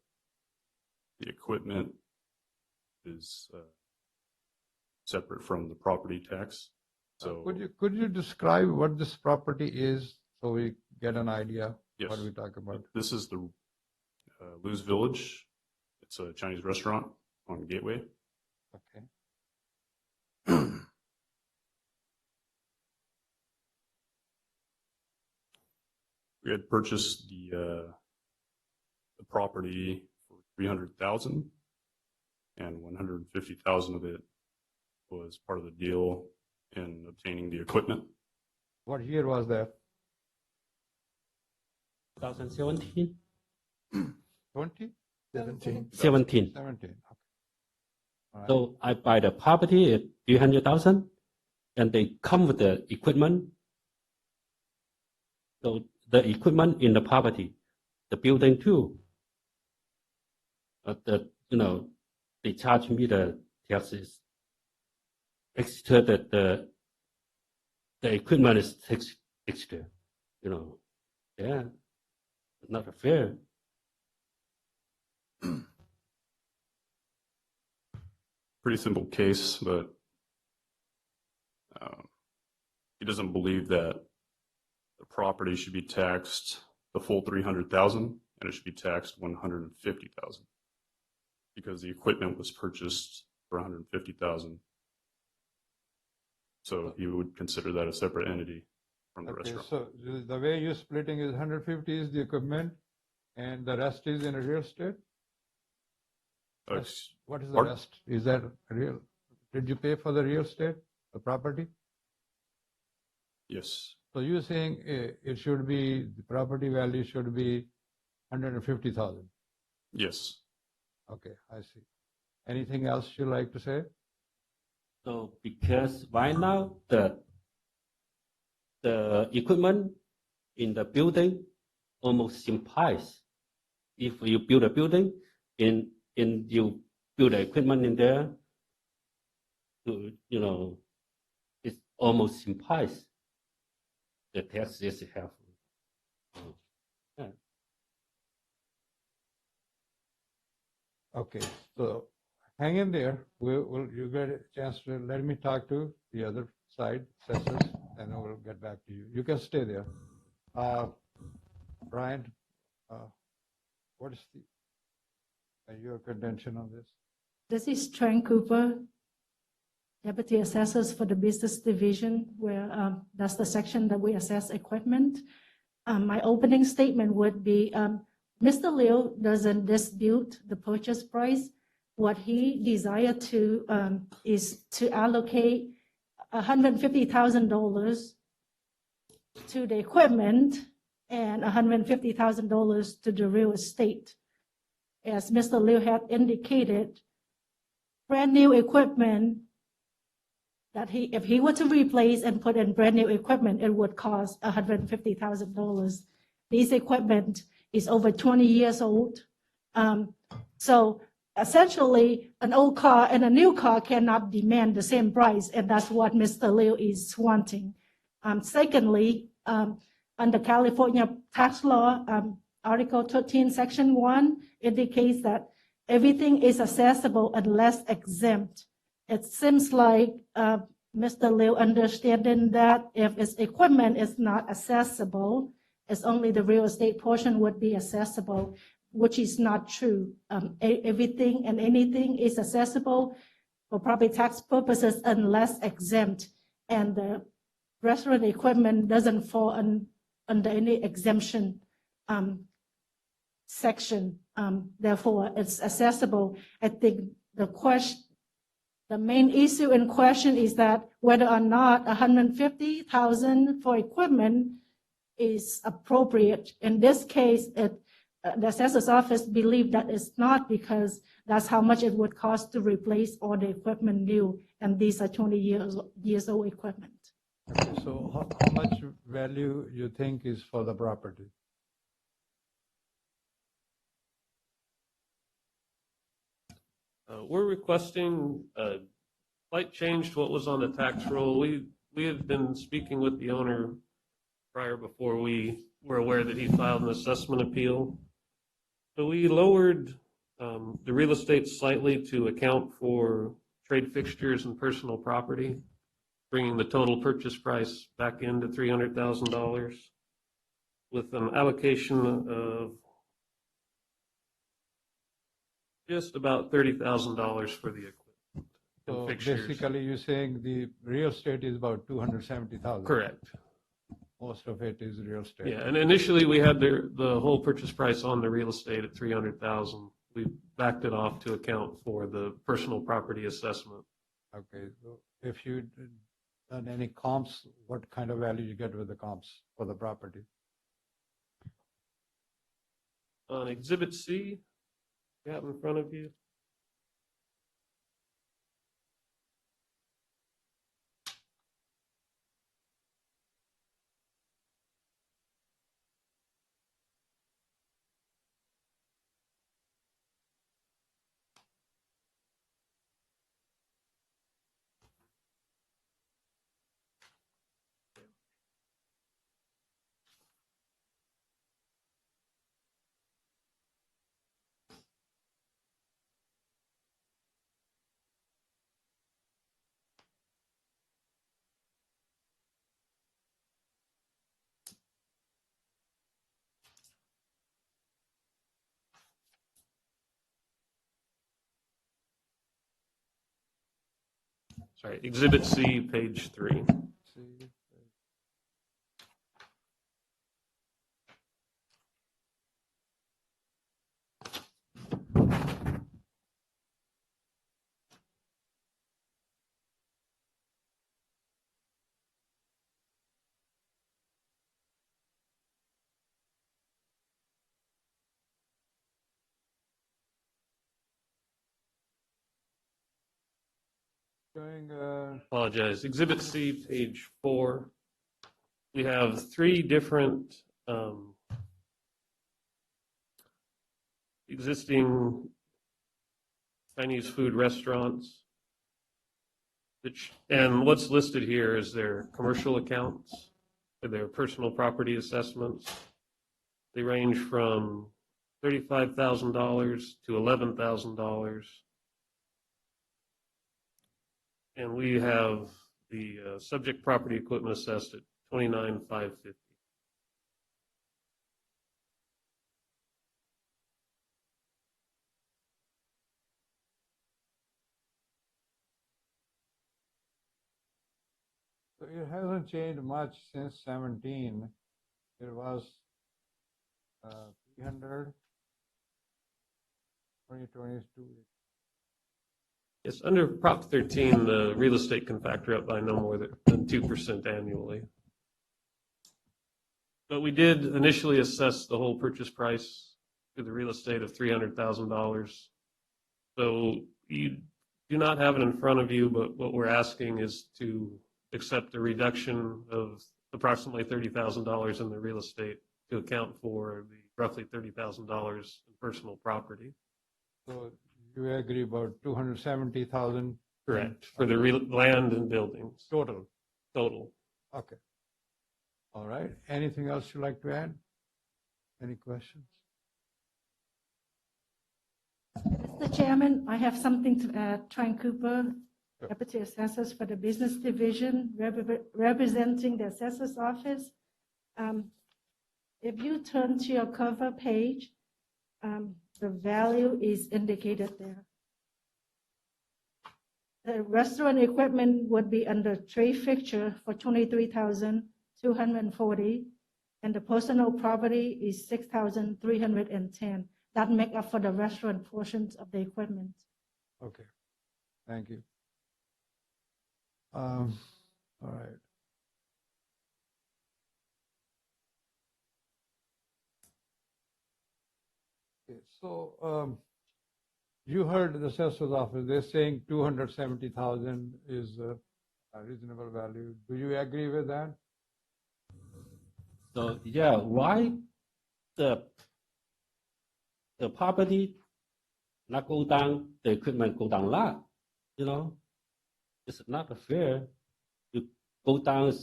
the equipment is separate from the property tax. So Could you describe what this property is so we get an idea yes, what we talk about? this is the Lou's Village. It's a Chinese restaurant on Gateway. Okay. We had purchased the property for $300,000, and $150,000 of it was part of the deal in obtaining the equipment. What year was that? 2017? 20? 17. 17. 17. Okay. All right. So I buy the property at 300,000 and they come with the equipment. So the equipment in the property, the building too. They charge me the taxes extra that the equipment is extra, yeah, not fair. Pretty simple case, but he doesn't believe that the property should be taxed the full 300,000 and it should be taxed 150,000 because the equipment was purchased for 150,000. So he would consider that a separate entity from the Okay, restaurant. so the way you're splitting is 150 is the equipment and the rest is in a real estate? What is the pardon? rest? Is that real? Did you pay for the real estate, the property? Yes, So you're saying it should be, the property value should be 150,000? yes. Okay, I see. Anything else you'd like to say? So because right now the equipment in the building almost same price. If you build a building and you build the equipment in there, it's almost same price. The tax is half. Yeah. Okay, so hang in there. You get a chance to let me talk to the other side, assessors, and then we'll get back to you. You can stay there. Brian, what is your contention on this? This is Tran Cooper, Deputy Assessors for the Business Division, where that's the section that we assess equipment. My opening statement would be, Mr. Liu doesn't dispute the purchase price. What he desired to is to allocate $150,000 to the equipment and $150,000 to the real estate. As Mr. Liu had indicated, brand new equipment that if he were to replace and put in brand new equipment, it would cost $150,000. This equipment is over 20 years old. So essentially, an old car and a new car cannot demand the same price, and that's what Mr. Liu is wanting. Secondly, under California tax law, Article 13, Section 1 indicates that everything is accessible unless exempt. It seems like Mr. Liu understanding that if his equipment is not accessible, it's only the real estate portion would be accessible, which is not true. Everything and anything is accessible for property tax purposes unless exempt, and the restaurant equipment doesn't fall under any exemption section. Therefore, it's accessible. I think the main issue in question is that whether or not $150,000 for equipment is appropriate. In this case, the assessor's office believed that it's not, because that's how much it would cost to replace all the equipment new, and these are 20 years old equipment. Okay, so how much value you think is for the property? We're requesting a slight change to what was on the tax roll. We we had been speaking with the owner prior before we were aware that he filed an assessment appeal. So we lowered the real estate slightly to account for trade fixtures and personal property, bringing the total purchase price back into $300,000 with an allocation of just about $30,000 for the equipment and So fixtures. basically, you're saying the real estate is about 270,000? Correct. Most of it is real estate? Yeah, and initially we had the whole purchase price on the real estate at $300,000. We backed it off to account for the personal property assessment. Okay, so if you done any comps, what kind of value you get with the comps for the property? On Exhibit C, you have in front of you. Sorry, Exhibit C, page 3. See, showing, Apologize. Exhibit C, page 4. We have 3 different existing Chinese food restaurants. And what's listed here is their commercial accounts, their personal property assessments. They range from $35,000 to $11,000. And we have the subject property equipment assessed at $29,550. so it hasn't changed much since 17. It was 300, 2022. Yes, under Prop 13, the real estate can factor up by no more than 2% annually. But we did initially assess the whole purchase price to the real estate of $300,000. So you do not have it in front of you, but what we're asking is to accept a reduction of approximately $30,000 in the real estate to account for the roughly $30,000 in personal property. So you agree about 270,000 Correct, for the land and buildings total? total. Okay. All right. Anything else you'd like to add? Any questions? Mr. Chairman, I have something to add. Tran Cooper, Sure. Deputy Assessors for the Business Division, representing the Assessor's Office. If you turn to your cover page, the value is indicated there. The restaurant equipment would be under trade fixture for $23,240, and the personal property is $6,310. That make up for the restaurant portions of the equipment. Okay. Thank you. All right. Okay, so you heard the assessor's office, they're saying 270,000 is a reasonable value. Do you agree with that? So yeah, why the property not go down, the equipment go down a lot? You know, it's not fair to go down,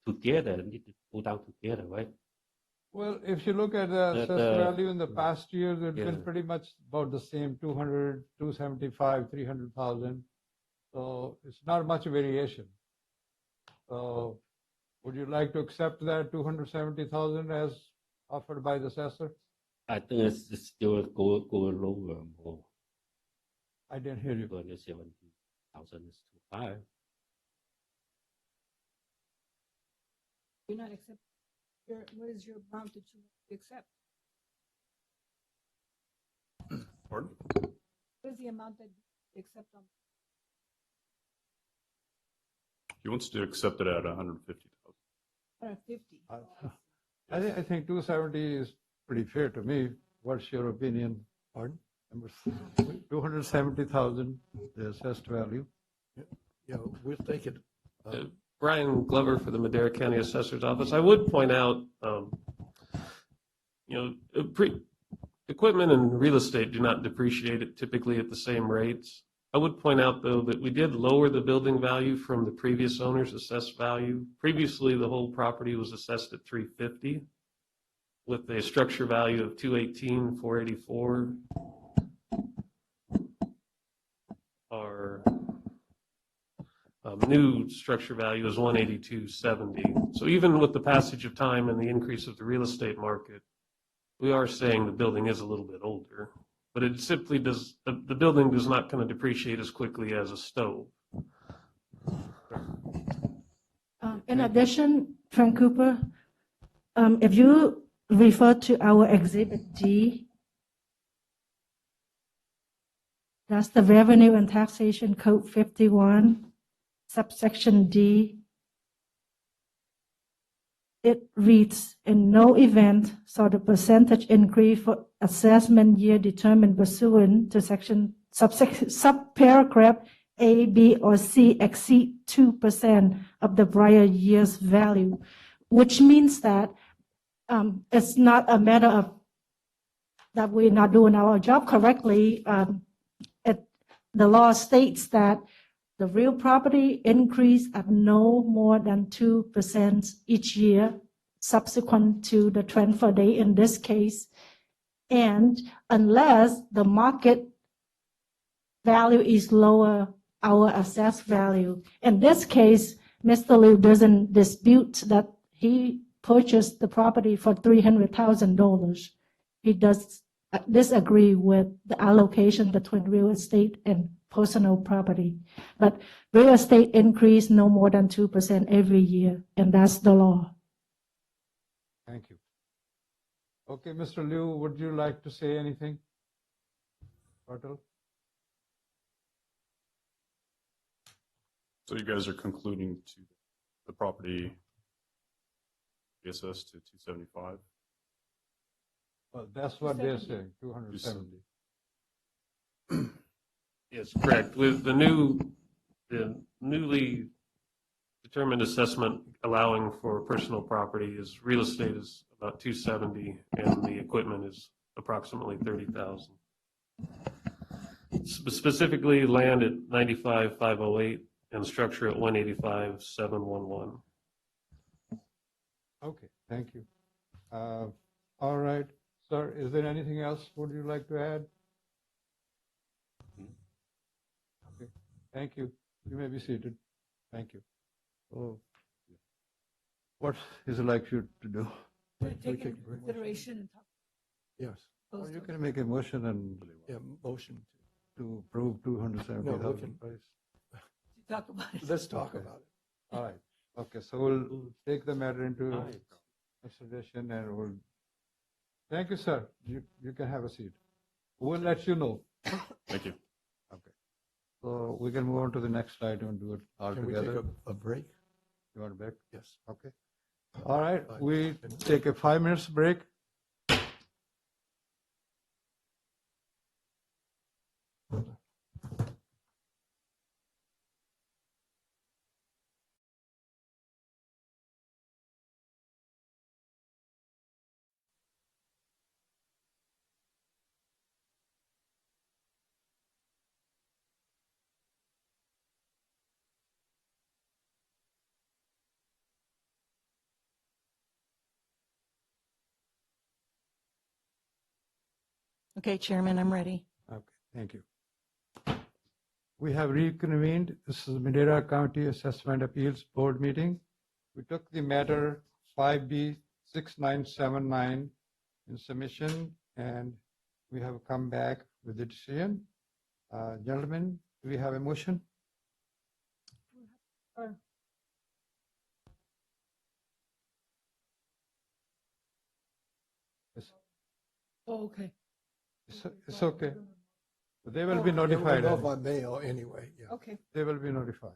together, need to go down together, right? Well, if you look at the The- assessed the- value in the past years, it's been Yeah. pretty much about the same, 200, 275, 300,000. So it's not much variation. So would you like to accept that 270,000 as offered by the assessor? I think it's still go lower more. I didn't hear you. 270,000 is too high. You're not accepting, what is your amount that you accept? Pardon? What is the amount that you accept on? He wants to accept it at 150,000. 150? I think 270 is pretty fair to me. What's your opinion? Pardon? Number 270,000, the assessed value. Yeah, we'll take it. Brian Glover for the Madera County Assessor's Office. I would point out, equipment and real estate do not depreciate it typically at the same rates. I would point out, though, that we did lower the building value from the previous owner's assessed value. Previously, the whole property was assessed at $350 with a structure value of $218,484. Our new structure value is $182,770. So even with the passage of time and the increase of the real estate market, we are saying the building is a little bit older, but it simply does, the building does not kind of depreciate as quickly as a stove. In addition, Frank Cooper, if you refer to our Exhibit D, that's the Revenue and Taxation Code 51, subsection D. It reads, in no event shall the percentage increase for assessment year determined pursuant to subparagraph A, B, or C exceed 2% of the prior year's value, which means that it's not a matter of that we're not doing our job correctly. The law states that the real property increase at no more than 2% each year subsequent to the transfer date in this case. And unless the market value is lower, our assessed value. In this case, Mr. Liu doesn't dispute that he purchased the property for $300,000. He does disagree with the allocation between real estate and personal property. But real estate increase no more than 2% every year, and that's the law. Thank you. Okay, Mr. Liu, would you like to say anything? Bartel? So you guys are concluding to the property be assessed to 275? Well, that's what they're saying, 270. Yes, correct. With the newly determined assessment allowing for personal property is real estate is about 270 and the equipment is approximately 30,000. Specifically land at 95,508 and structure at 185,711. Okay, thank you. All right, sir, is there anything else would you like to add? Okay, thank you. You may be seated. Thank you. Oh, what is it like you to do? Take into consideration and talk. Yes, Well, you can make a motion and yeah, motion. to approve No, we 270,000 can- price. Talk about it. Let's talk Okay. about it. All right, okay, so we'll take the matter into Right. consideration and we'll, thank you, sir. You can have a seat. We'll let you know. Thank you. Okay. So we can move on to the next item and do it all Can we take together. a break? You want a break? Yes. Okay. All right, Fine. we take a 5 minutes break. Okay, Chairman, I'm ready. Okay, thank you. We have reconvened. This is Madera County Assessment Appeals Board meeting. We took the matter 5B 6979 in submission, and we have come back with the decision. Gentlemen, do we have a motion? Yes, Oh, okay. it's okay. They will be They will notified. know by mail anyway, yeah. Okay. They will be notified.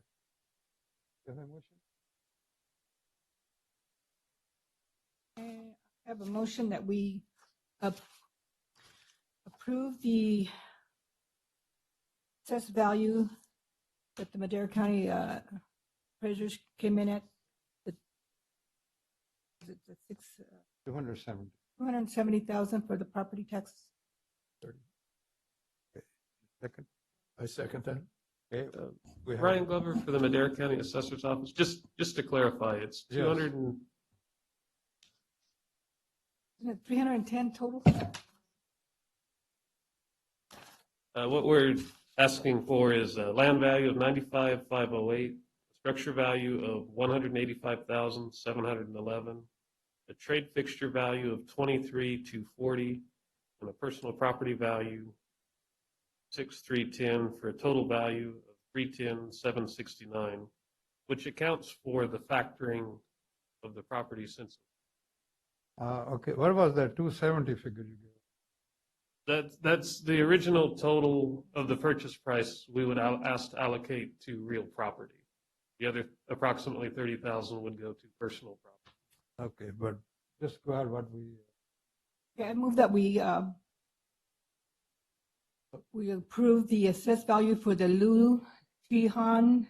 Do you have a motion? I have a motion that we approve the assessed value that the Madera County appraisers came in at, the, is it the 270. 270,000 for the property taxes. 30. Okay. Second. I second that. Okay. We have- Ryan Glover for the Madera County Assessor's Office. Just to clarify, it's Yes. 200 and Isn't it 310 total? what we're asking for is a land value of 95,508, structure value of 185,711, a trade fixture value of 23,240, and a personal property value 6,310 for a total value of 310,769, which accounts for the factoring of the property since Okay, what was that 270 figure you gave? that's the original total of the purchase price we would ask to allocate to real property. The other approximately 30,000 would go to personal property. Okay, but just go ahead, what we, Okay, I move that we approve the assessed value for the Lu Jihan,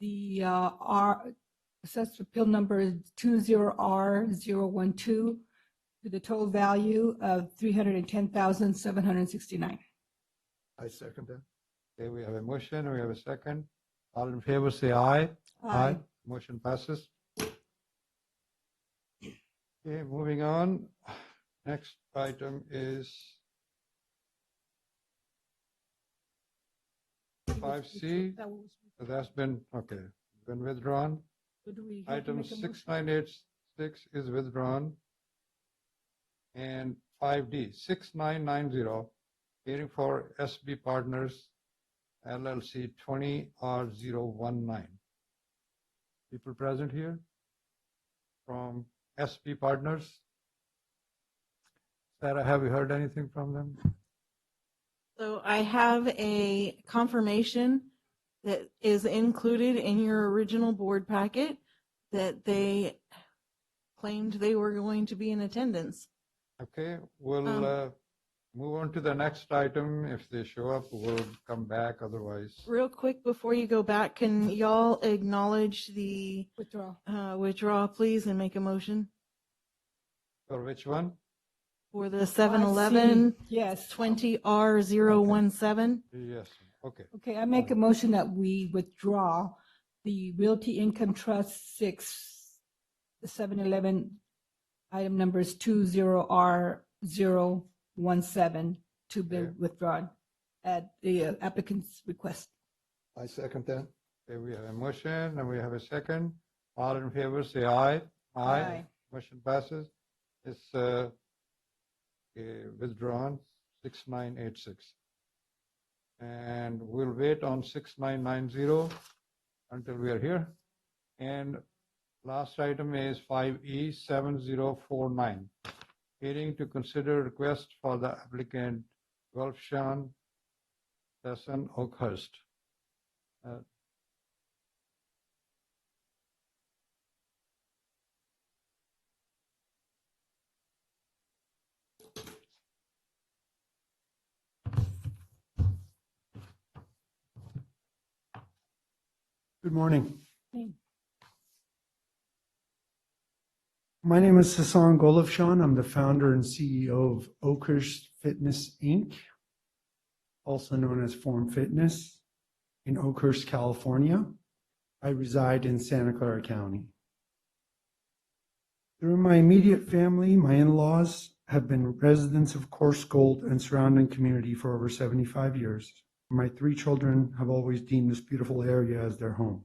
the assessed appeal number is 20R012 to the total value of 310,769. I second that. okay, we have a motion, we have a second. All in favor, say aye. Motion passes. Okay, moving on. Next item is 5C. That was- So that's been, okay, been withdrawn. so do we have to Item make a motion? 6986 is withdrawn. And 5D, 6990, hearing for SB Partners LLC 20R019. People present here from SB Partners? Sarah, have you heard anything from them? So I have a confirmation that is included in your original board packet that they claimed they were going to be in attendance. Okay, we'll move on to the next item. If they show up, we'll come back, otherwise. Real quick, before you go back, can y'all acknowledge the Withdraw. withdrawal, please, and make a motion For which one? for the 7-Eleven Yes. 20R017? Yes, okay. Okay, I make a motion that we withdraw the Realty Income Trust 6, the 7-Eleven item numbers 20R017 to be Okay. withdrawn at the applicant's request. I second that. Okay, we have a motion and we have a second. All in favor, say aye. Aye. Motion passes. It's withdrawn, 6986. And we'll wait on 6990 until we are here. And last item is 5E 7049. Hearing to consider request for the applicant Gulfshan Sesson Oakhurst. Good morning. Okay. My name is Hassan Golofshan. I'm the founder and CEO of Oakhurst Fitness, Inc., also known as Form Fitness, in Oakhurst, California. I reside in Santa Clara County. Through my immediate family, my in-laws have been residents of Coarse Gold and surrounding community for over 75 years. My 3 children have always deemed this beautiful area as their home.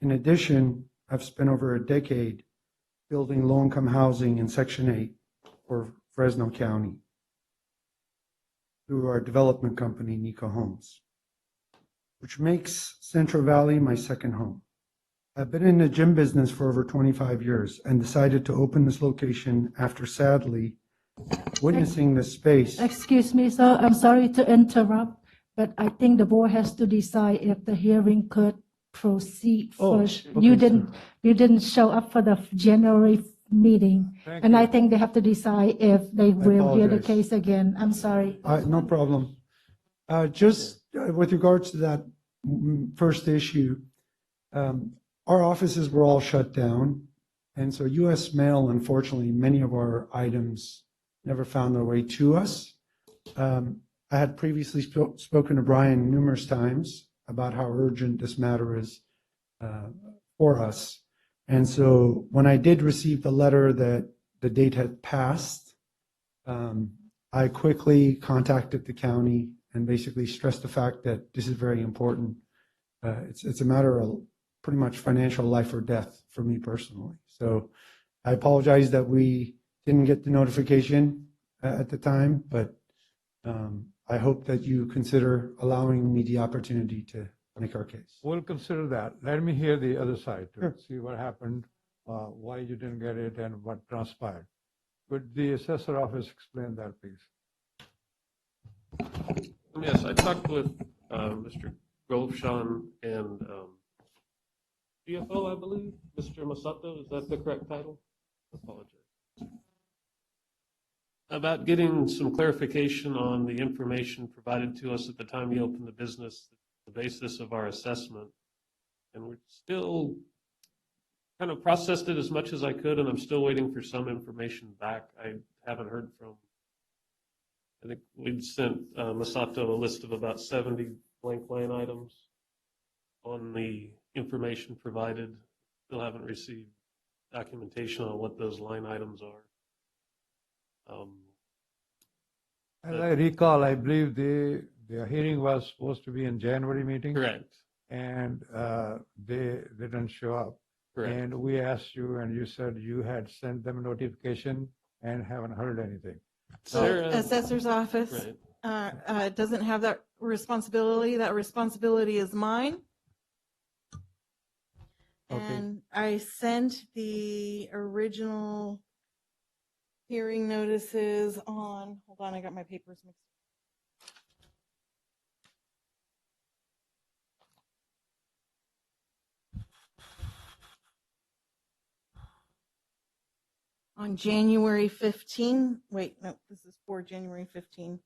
In addition, I've spent over a decade building low-income housing in Section 8 for Fresno County through our development company, Nico Homes, which makes Central Valley my second home. I've been in the gym business for over 25 years and decided to open this location after sadly witnessing the space. Excuse me, sir, I'm sorry to interrupt, but I think the board has to decide if the hearing could proceed Oh, first. okay, You didn't show up for the January meeting. Thank And you. I think they have to decide if they will hear the apologize. case again. I'm sorry. No problem. Just with regards to that first issue, our offices were all shut down. And so US Mail, unfortunately, many of our items never found their way to us. I had previously spoken to Brian numerous times about how urgent this matter is for us. And so when I did receive the letter that the date had passed, I quickly contacted the county and basically stressed the fact that this is very important. It's a matter of pretty much financial life or death for me personally. So I apologize that we didn't get the notification at the time, but I hope that you consider allowing me the opportunity to make our case. We'll consider that. Let me hear the other side to Sure. see what happened, why you didn't get it, and what transpired. Could the assessor office explain that, please? Yes, I talked with Mr. Golfshan and CFO, I believe, Mr. Masato, is that the correct title? Apologize. About getting some clarification on the information provided to us at the time we opened the business, the basis of our assessment. And we're still kind of processed it as much as I could, and I'm still waiting for some information back. I haven't heard from, I think we'd sent Masato a list of about 70 blank line items on the information provided. Still haven't received documentation on what those line items are. As I recall, I believe the hearing was supposed to be in January meeting. Correct, And they didn't show up. correct. And we asked you, and you said you had sent them a notification and haven't heard anything. Sarah- Assessor's office Right. doesn't have that responsibility. That responsibility is mine. Okay. And I sent the original hearing notices on, hold on, I got my papers mixed. On January 15, wait, no, this is for January 15.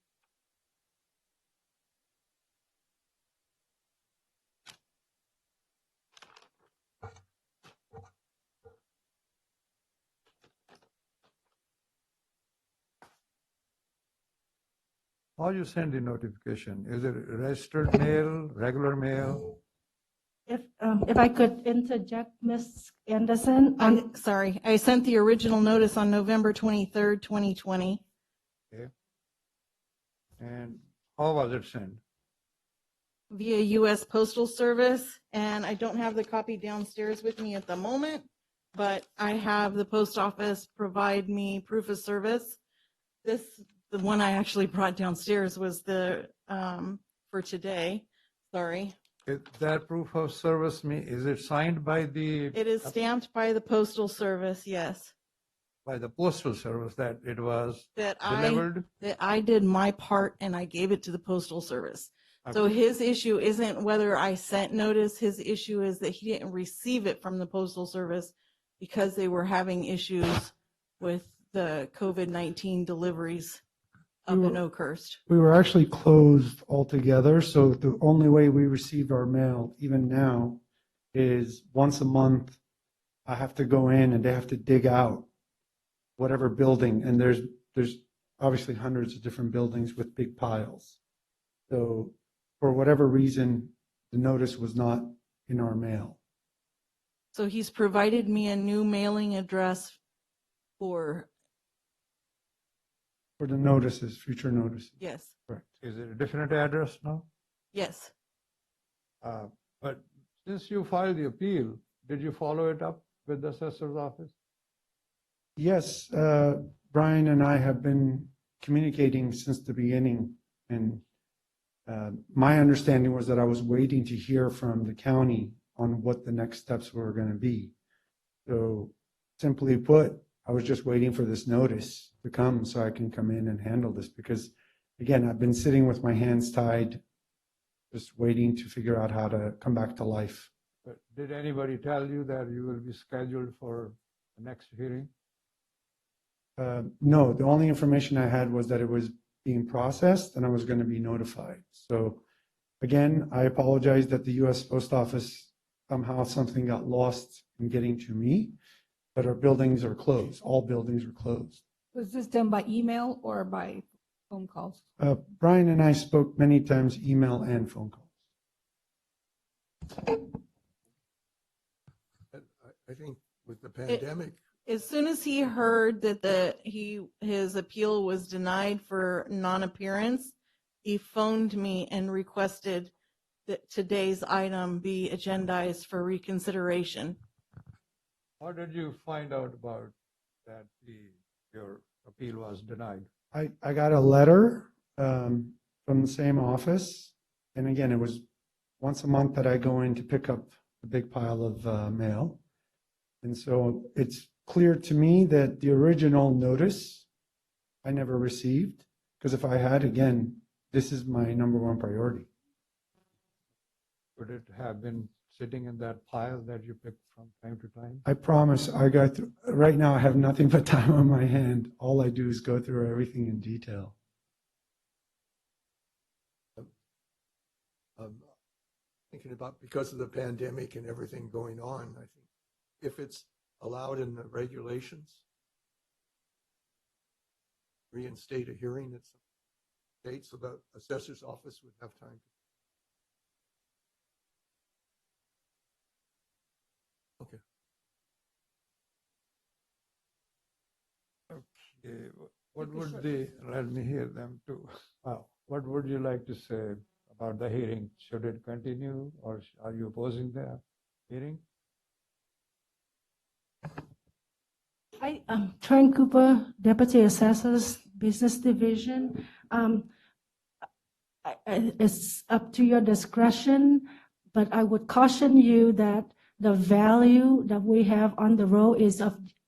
How you send the notification? Is it registered mail, regular mail? If I could interject, Ms. Anderson, I'm sorry, I sent the original notice on November 23rd, 2020. And how was it sent? Via U.S. Postal Service, and I don't have the copy downstairs with me at the moment, but I have the post office provide me proof of service. The one I actually brought downstairs was the, for today, sorry. Is that proof of service, is it signed by the? It is stamped by the Postal Service, yes, By the postal service that it was that delivered? I did my part and I gave it to the Postal Service. So Okay. his issue isn't whether I sent notice, his issue is that he didn't receive it from the Postal Service because they were having issues with the COVID-19 deliveries up in Oakhurst. We were actually closed altogether, so the only way we receive our mail, even now, is once a month. I have to go in and they have to dig out whatever building, and there's obviously hundreds of different buildings with big piles. So for whatever reason, the notice was not in our mail. So he's provided me a new mailing address for For the notices, future notices. Yes, Correct. Is it a different address now? yes. But since you filed the appeal, did you follow it up with the assessor's office? Yes, Brian and I have been communicating since the beginning, and my understanding was that I was waiting to hear from the county on what the next steps were going to be. So simply put, I was just waiting for this notice to come so I can come in and handle this because, again, I've been sitting with my hands tied, just waiting to figure out how to come back to life. But did anybody tell you that you will be scheduled for the next hearing? No, the only information I had was that it was being processed and I was going to be notified. So again, I apologize that the U.S. Post Office, somehow something got lost in getting to me, but our buildings are closed. All buildings are closed. Was this done by email or by phone calls? Brian and I spoke many times, email and phone calls. I think with the pandemic, As soon as he heard that his appeal was denied for non-appearance, he phoned me and requested that today's item be agendized for reconsideration. How did you find out about that your appeal was denied? I got a letter from the same office. And again, it was once a month that I go in to pick up a big pile of mail. And so it's clear to me that the original notice I never received, because if I had, again, this is my number one priority. Would it have been sitting in that pile that you picked from time to time? I promise I got through, right now I have nothing but time on my hand. All I do is go through everything in detail. thinking about because of the pandemic and everything going on, I think if it's allowed in the regulations, reinstate a hearing at some date so the assessor's office would have time to. Okay. Okay, what would let me hear them too. What would you like to say about the hearing? Should it continue or are you opposing the hearing? Hi, I'm Trent Cooper, Deputy Assessors, Business Division. It's up to your discretion, but I would caution you that the value that we have on the roll is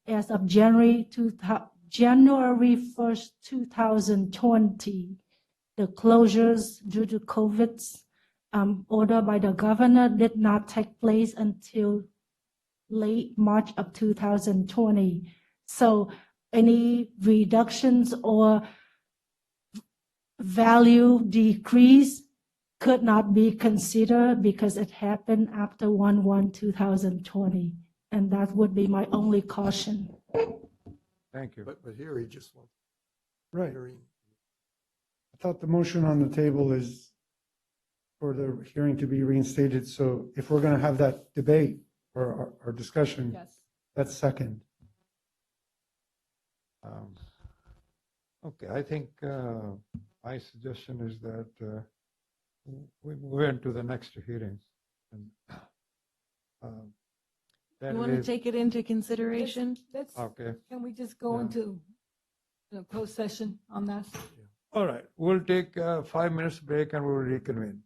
as of January 1st, 2020. The closures due to COVID's order by the governor did not take place until late March of 2020. So any reductions or value decrease could not be considered because it happened after 1/1/2020. And that would be my only caution. Thank you. But here he just wants Right. hearing. I thought the motion on the table is for the hearing to be reinstated. So if we're going to have that debate or our discussion, Yes. that's second. Okay, I think my suggestion is that we move into the next hearing. And, that You want to way- take it into consideration? Let's, Okay, can we just go Yeah. into the closed session on that? all right, we'll take a 5 minutes break and we'll reconvene.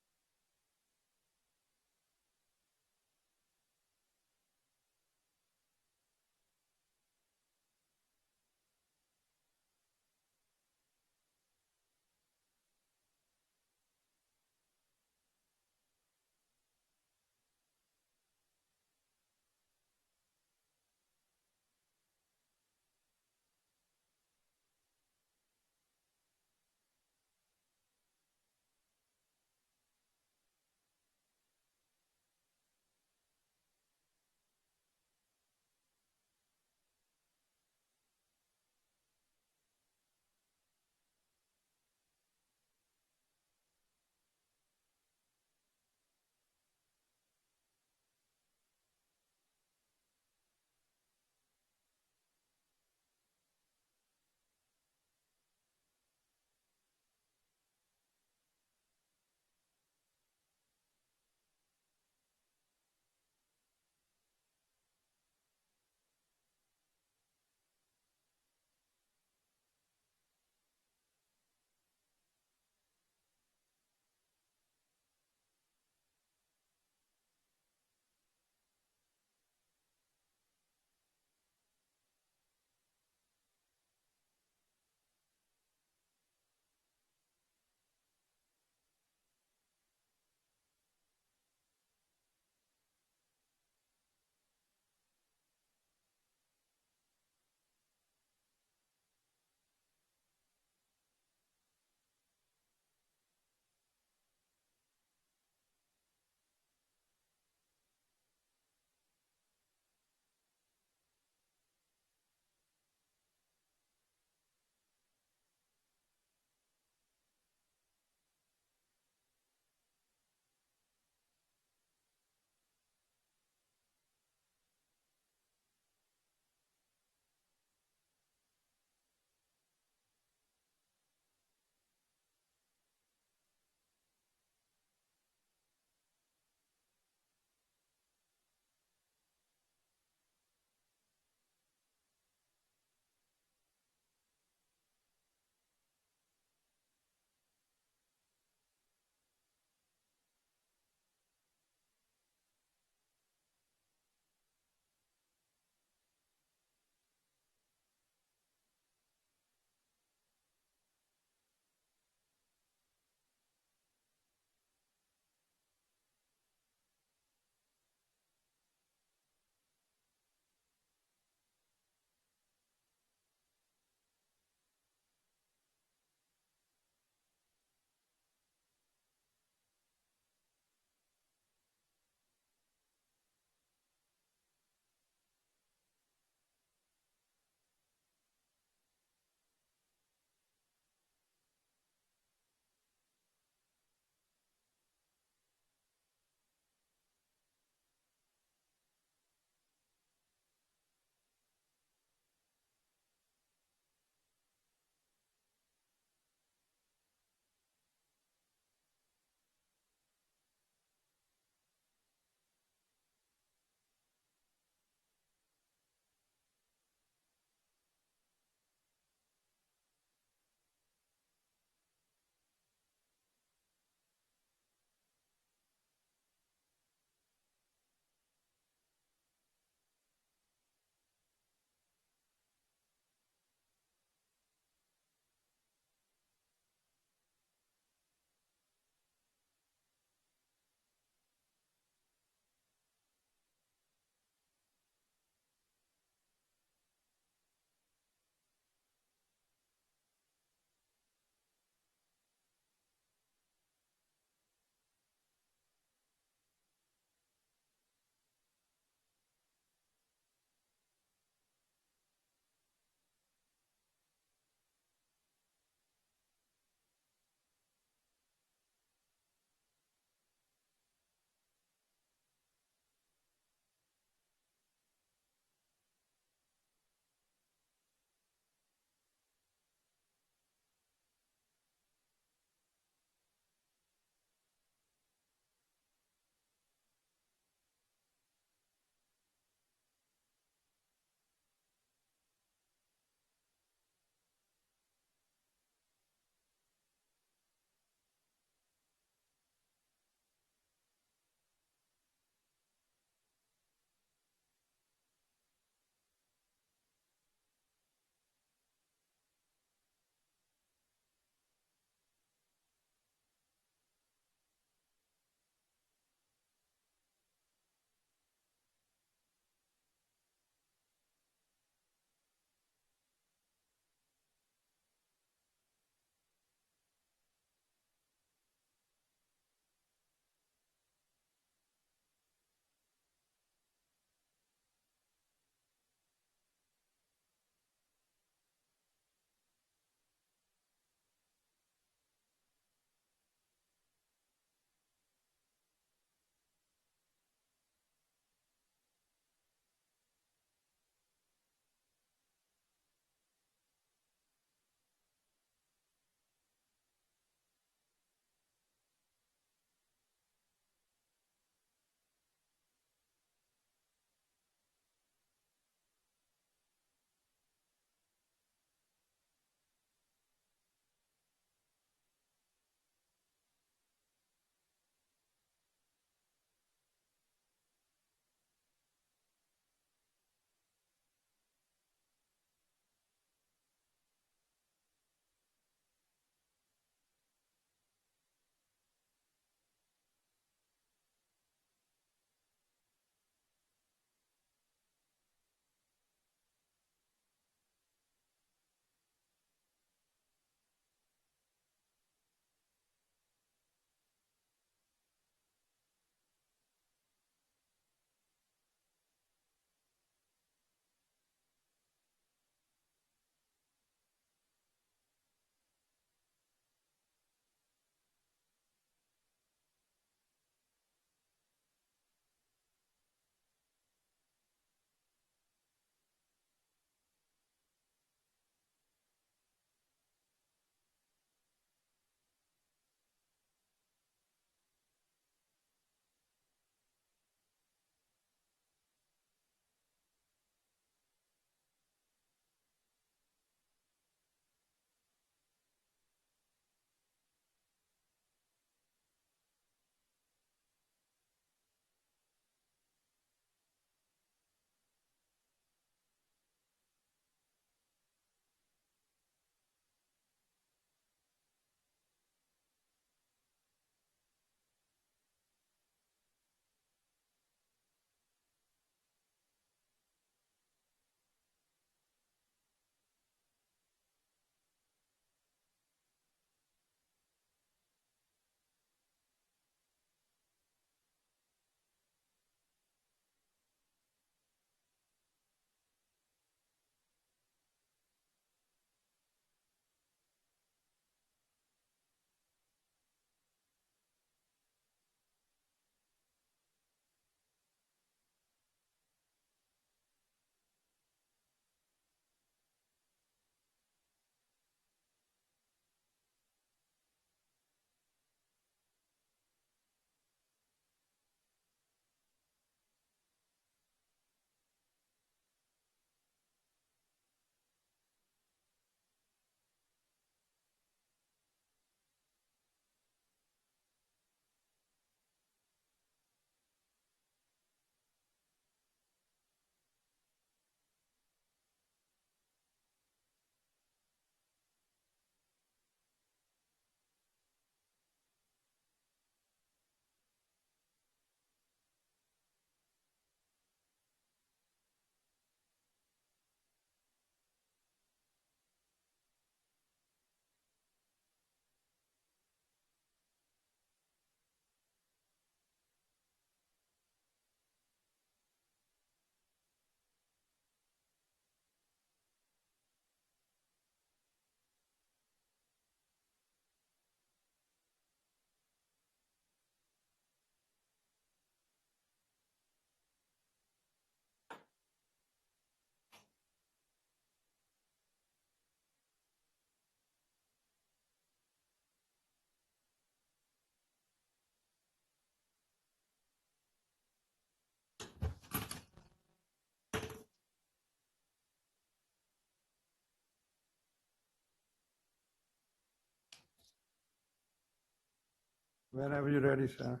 Whenever you're ready, sir.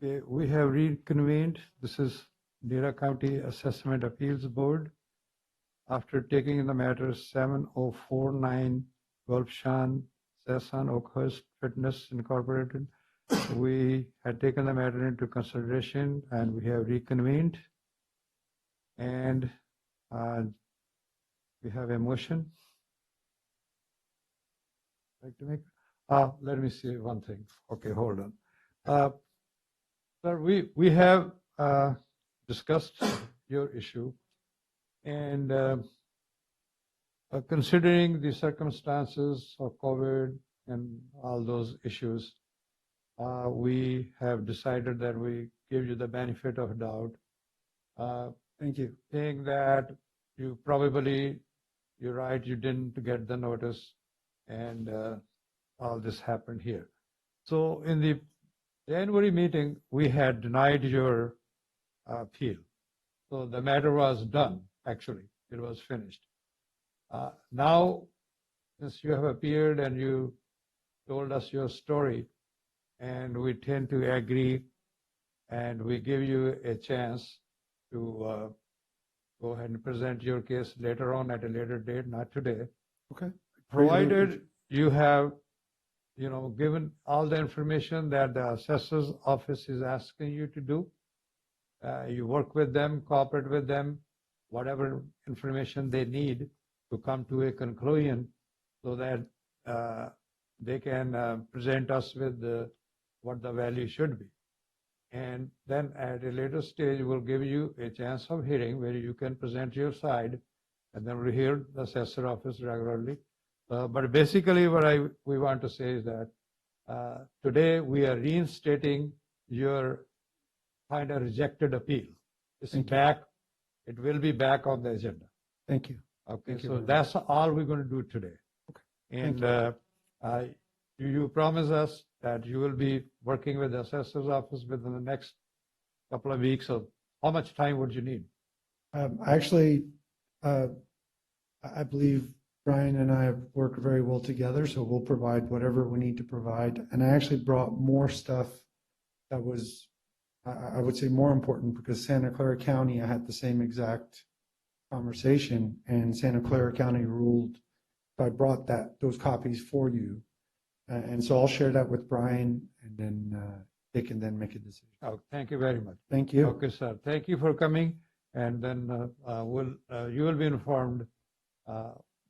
Okay, we have reconvened. This is Dana County Assessment Appeals Board. After taking the matter 7049 Gulfshan Sasan Oakhurst Fitness Incorporated, we had taken the matter into consideration and we have reconvened. And we have a motion. Like to make, let me see one thing. Okay, hold on. Sir, we have discussed your issue, and considering the circumstances of COVID and all those issues, we have decided that we give you the benefit of doubt. Thank you. Saying that you probably, you're right, you didn't get the notice, and all this happened here. So in the January meeting, we had denied your appeal. So the matter was done, actually. It was finished. Now, since you have appeared and you told us your story, and we tend to agree, and we give you a chance to go ahead and present your case later on at a later date, not today. Okay. Provided you have, given all the information that the assessor's office is asking you to do, you work with them, cooperate with them, whatever information they need to come to a conclusion so that they can present us with what the value should be. And then at a later stage, we'll give you a chance of hearing where you can present your side, and then we'll hear the assessor office regularly. But basically what we want to say is that today we are reinstating your kind of rejected appeal. It's back. It will be back on the agenda. Thank you. Okay, Thank you so very that's all we're going to do today. Thank And you promise us that you will be working with the assessor's office within the next couple of weeks. So how much time would you need? Actually, I believe Brian and I have worked very well together, so we'll provide whatever we need to provide. And I actually brought more stuff that was, I would say, more important, because Santa Clara County, I had the same exact conversation, and Santa Clara County ruled, so I brought those copies for you. And so I'll share that with Brian, and then they can then make a decision. Oh, thank you very much. Thank you. Okay, sir. Thank you for coming. And then you will be informed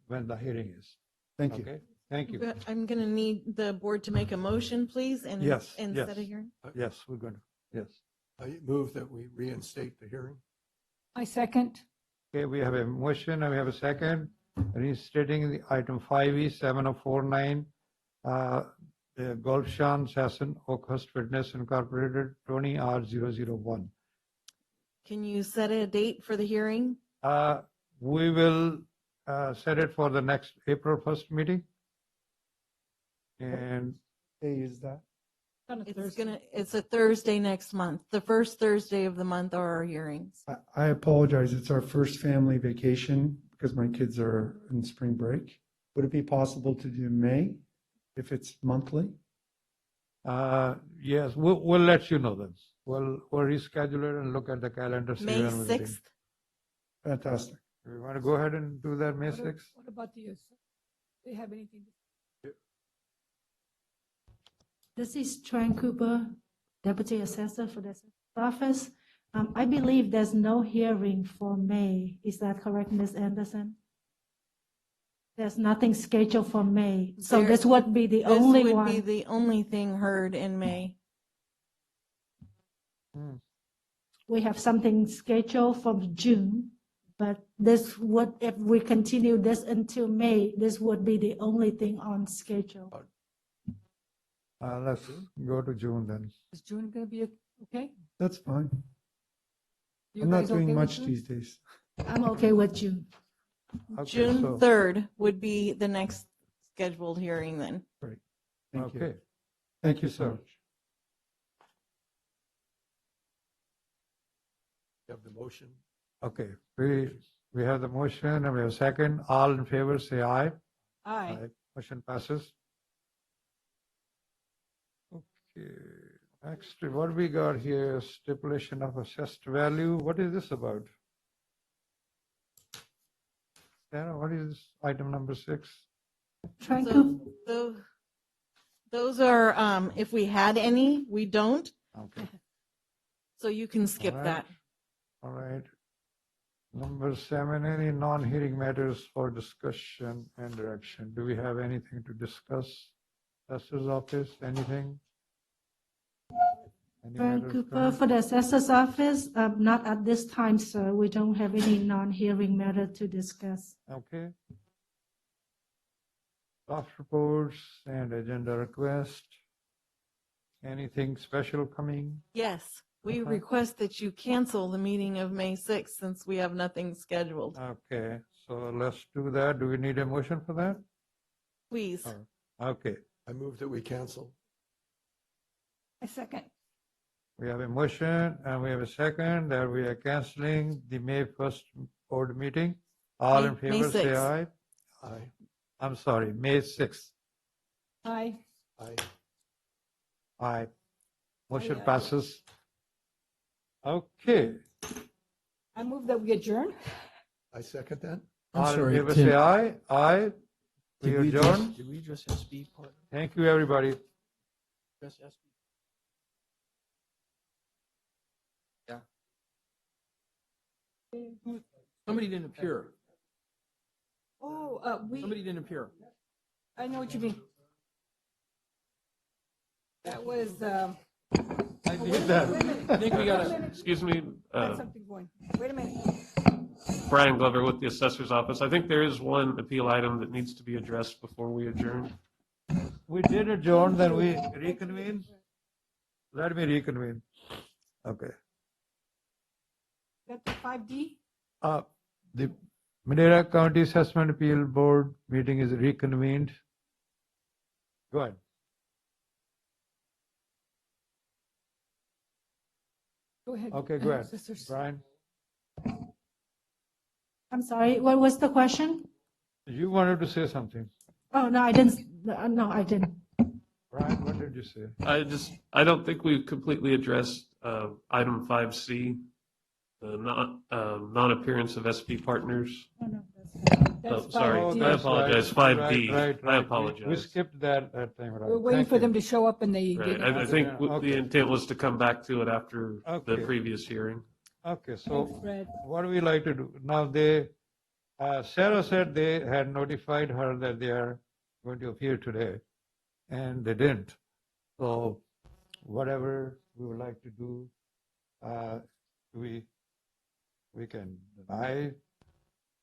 when the hearing is. Thank you. Okay, thank you. But I'm going to need the board to make a motion, please, and Yes, instead of yes. hearing. Yes, we're going to, yes. I move that we reinstate the hearing. I second. Okay, we have a motion and we have a second. Restating the item 5E 7049, the Gulfshan Sasan Oakhurst Fitness Incorporated 20R001. Can you set a date for the hearing? We will set it for the next April 1st meeting. And Hey, is that? It's a Thursday next month. The first Thursday of the month are our hearings. I apologize. It's our first family vacation because my kids are in spring break. Would it be possible to do May if it's monthly? yes, we'll let you know then. We'll reschedule it and look at the calendar. see May when we're meeting. 6th? Fantastic. We want to go ahead and do that May 6th? What about the, they have anything? This is Tran Cooper, Deputy Assessor for the Assessor's Office. I believe there's no hearing for May. Is that correct, Ms. Anderson? There's nothing scheduled for May. So There- this would be the only This would be one. the only thing heard in May. We have something scheduled for June, but this would, if we continue this until May, this would be the only thing on schedule. Let's go to June then. Is June going to be okay? That's fine. You I'm not guys okay doing with much June? these days. I'm okay with June. Okay, June so- 3rd would be the next scheduled hearing then. Thank you. Okay. Thank you, sir. You have the motion. Okay, we have the motion and we have a second. All in favor, say aye. Aye. Motion passes. Okay, next, what we got here, stipulation of assessed value. What is this about? Sarah, what is this, item number 6? Trying So to, those are, if we had any, we don't, Okay, so you can skip All right. that. all right. Number 7, any non-hearing matters for discussion and direction. Do we have anything to discuss? Assessor's office, anything? Any Brian matters Cooper coming? for the assessor's office, not at this time, sir. We don't have any non-hearing matter to discuss. Okay. Staff reports and agenda request. Anything special coming? Yes, we Okay. request that you cancel the meeting of May 6th since we have nothing scheduled. Okay, so let's do that. Do we need a motion for that? Please. Okay, I move that we cancel. A second. we have a motion and we have a second that we are canceling the May 1st board meeting. All in May favor, say 6th. aye. Aye. I'm sorry, May 6th. Aye. Aye. Aye. Motion Aye. passes. Okay, I move that we adjourn. I second that. I'm all in sorry, favor, Tim. say aye. Aye. We Did we adjourn. just, did we just SB part? Thank you, everybody. Just SB? Yeah. Somebody didn't appear. Oh, Somebody didn't appear. I know what you mean. That was, I did that. I think we gotta, Excuse me, had something going. Wait a minute. Brian Glover with the Assessor's Office. I think there is one appeal item that needs to be addressed before we adjourn. We did adjourn, then we reconvene. Let me reconvene. Okay. That's 5D? The Madera County Assessment Appeal Board meeting is reconvened. Go ahead. Go ahead. Okay, go ahead. Sisters. Brian, I'm sorry, what was the question? you wanted to say something. Oh, no, I didn't, no, I didn't. Brian, what did you say? I don't think we've completely addressed item 5C, the non-appearance of SP partners. Oh, no, Oh, sorry, Oh, I that's apologize, right, 5D. right. I We apologize. skipped that time, right? We're waiting Thank for you. them to show up and they Right, didn't. I think Okay. the intent was to come back to it after the Okay. previous hearing. Okay, so Thanks, Fred. what do we like to do? Now Sarah said they had notified her that they are going to appear today, and they didn't. So whatever we would like to do, we can deny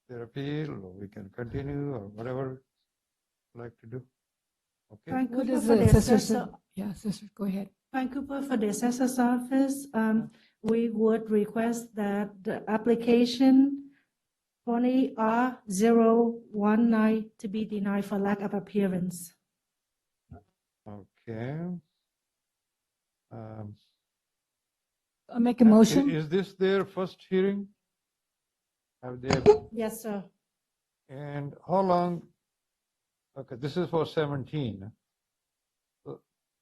their appeal, or we can continue, or whatever we like to do. Okay, Brian What Cooper is for the the assessor? assessor, Yeah, sisters, go ahead. Brian Cooper for the assessor's office, we would request that the application 20R019 to be denied for lack of appearance. okay. I'll make a motion. Is this their first hearing? Have they? Yes, sir. And how long? Okay, this is for 17.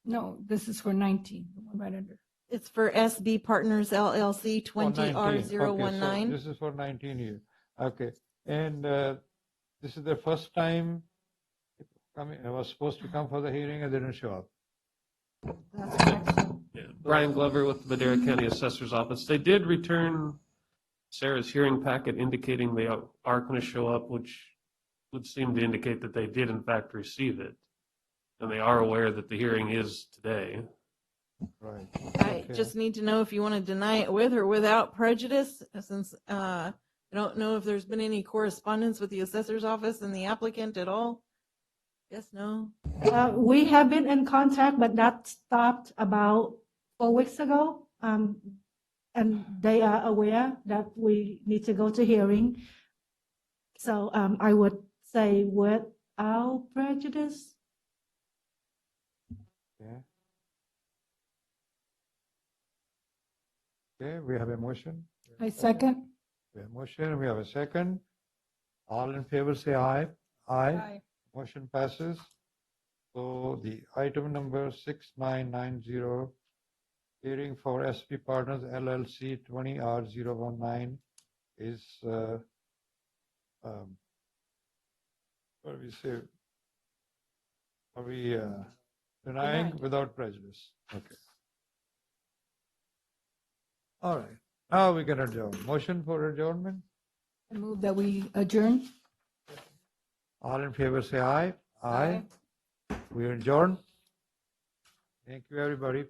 No, this is for 19, the one right under. It's for SB Partners LLC Oh, 19. Okay, so 20R019. this is for 19 years. Okay, and this is their first time coming. I was supposed to come for the hearing and they didn't show up. That's correct, sir. Yeah. Brian Glover with the Madera County Assessor's Office. They did return Sarah's hearing packet indicating they are going to show up, which would seem to indicate that they did in fact receive it. And they are aware that the hearing is today. Right. I Okay. just need to know if you want to deny it with or without prejudice, since I don't know if there's been any correspondence with the assessor's office and the applicant at all. Yes, no? We have been in contact, but that stopped about 4 weeks ago. And they are aware that we need to go to hearing. So I would say without prejudice. Okay. Okay, we have a motion. I second. We have a motion, we have a second. All in favor say aye. Aye. Motion passes. So the item number 6990, hearing for SP Partners LLC 20R019 is, what do we say? Are we denying without prejudice? Okay. All right, now we can adjourn. Motion for adjournment? I move that we adjourn. All in favor say aye. Aye. We adjourn. Thank you, everybody.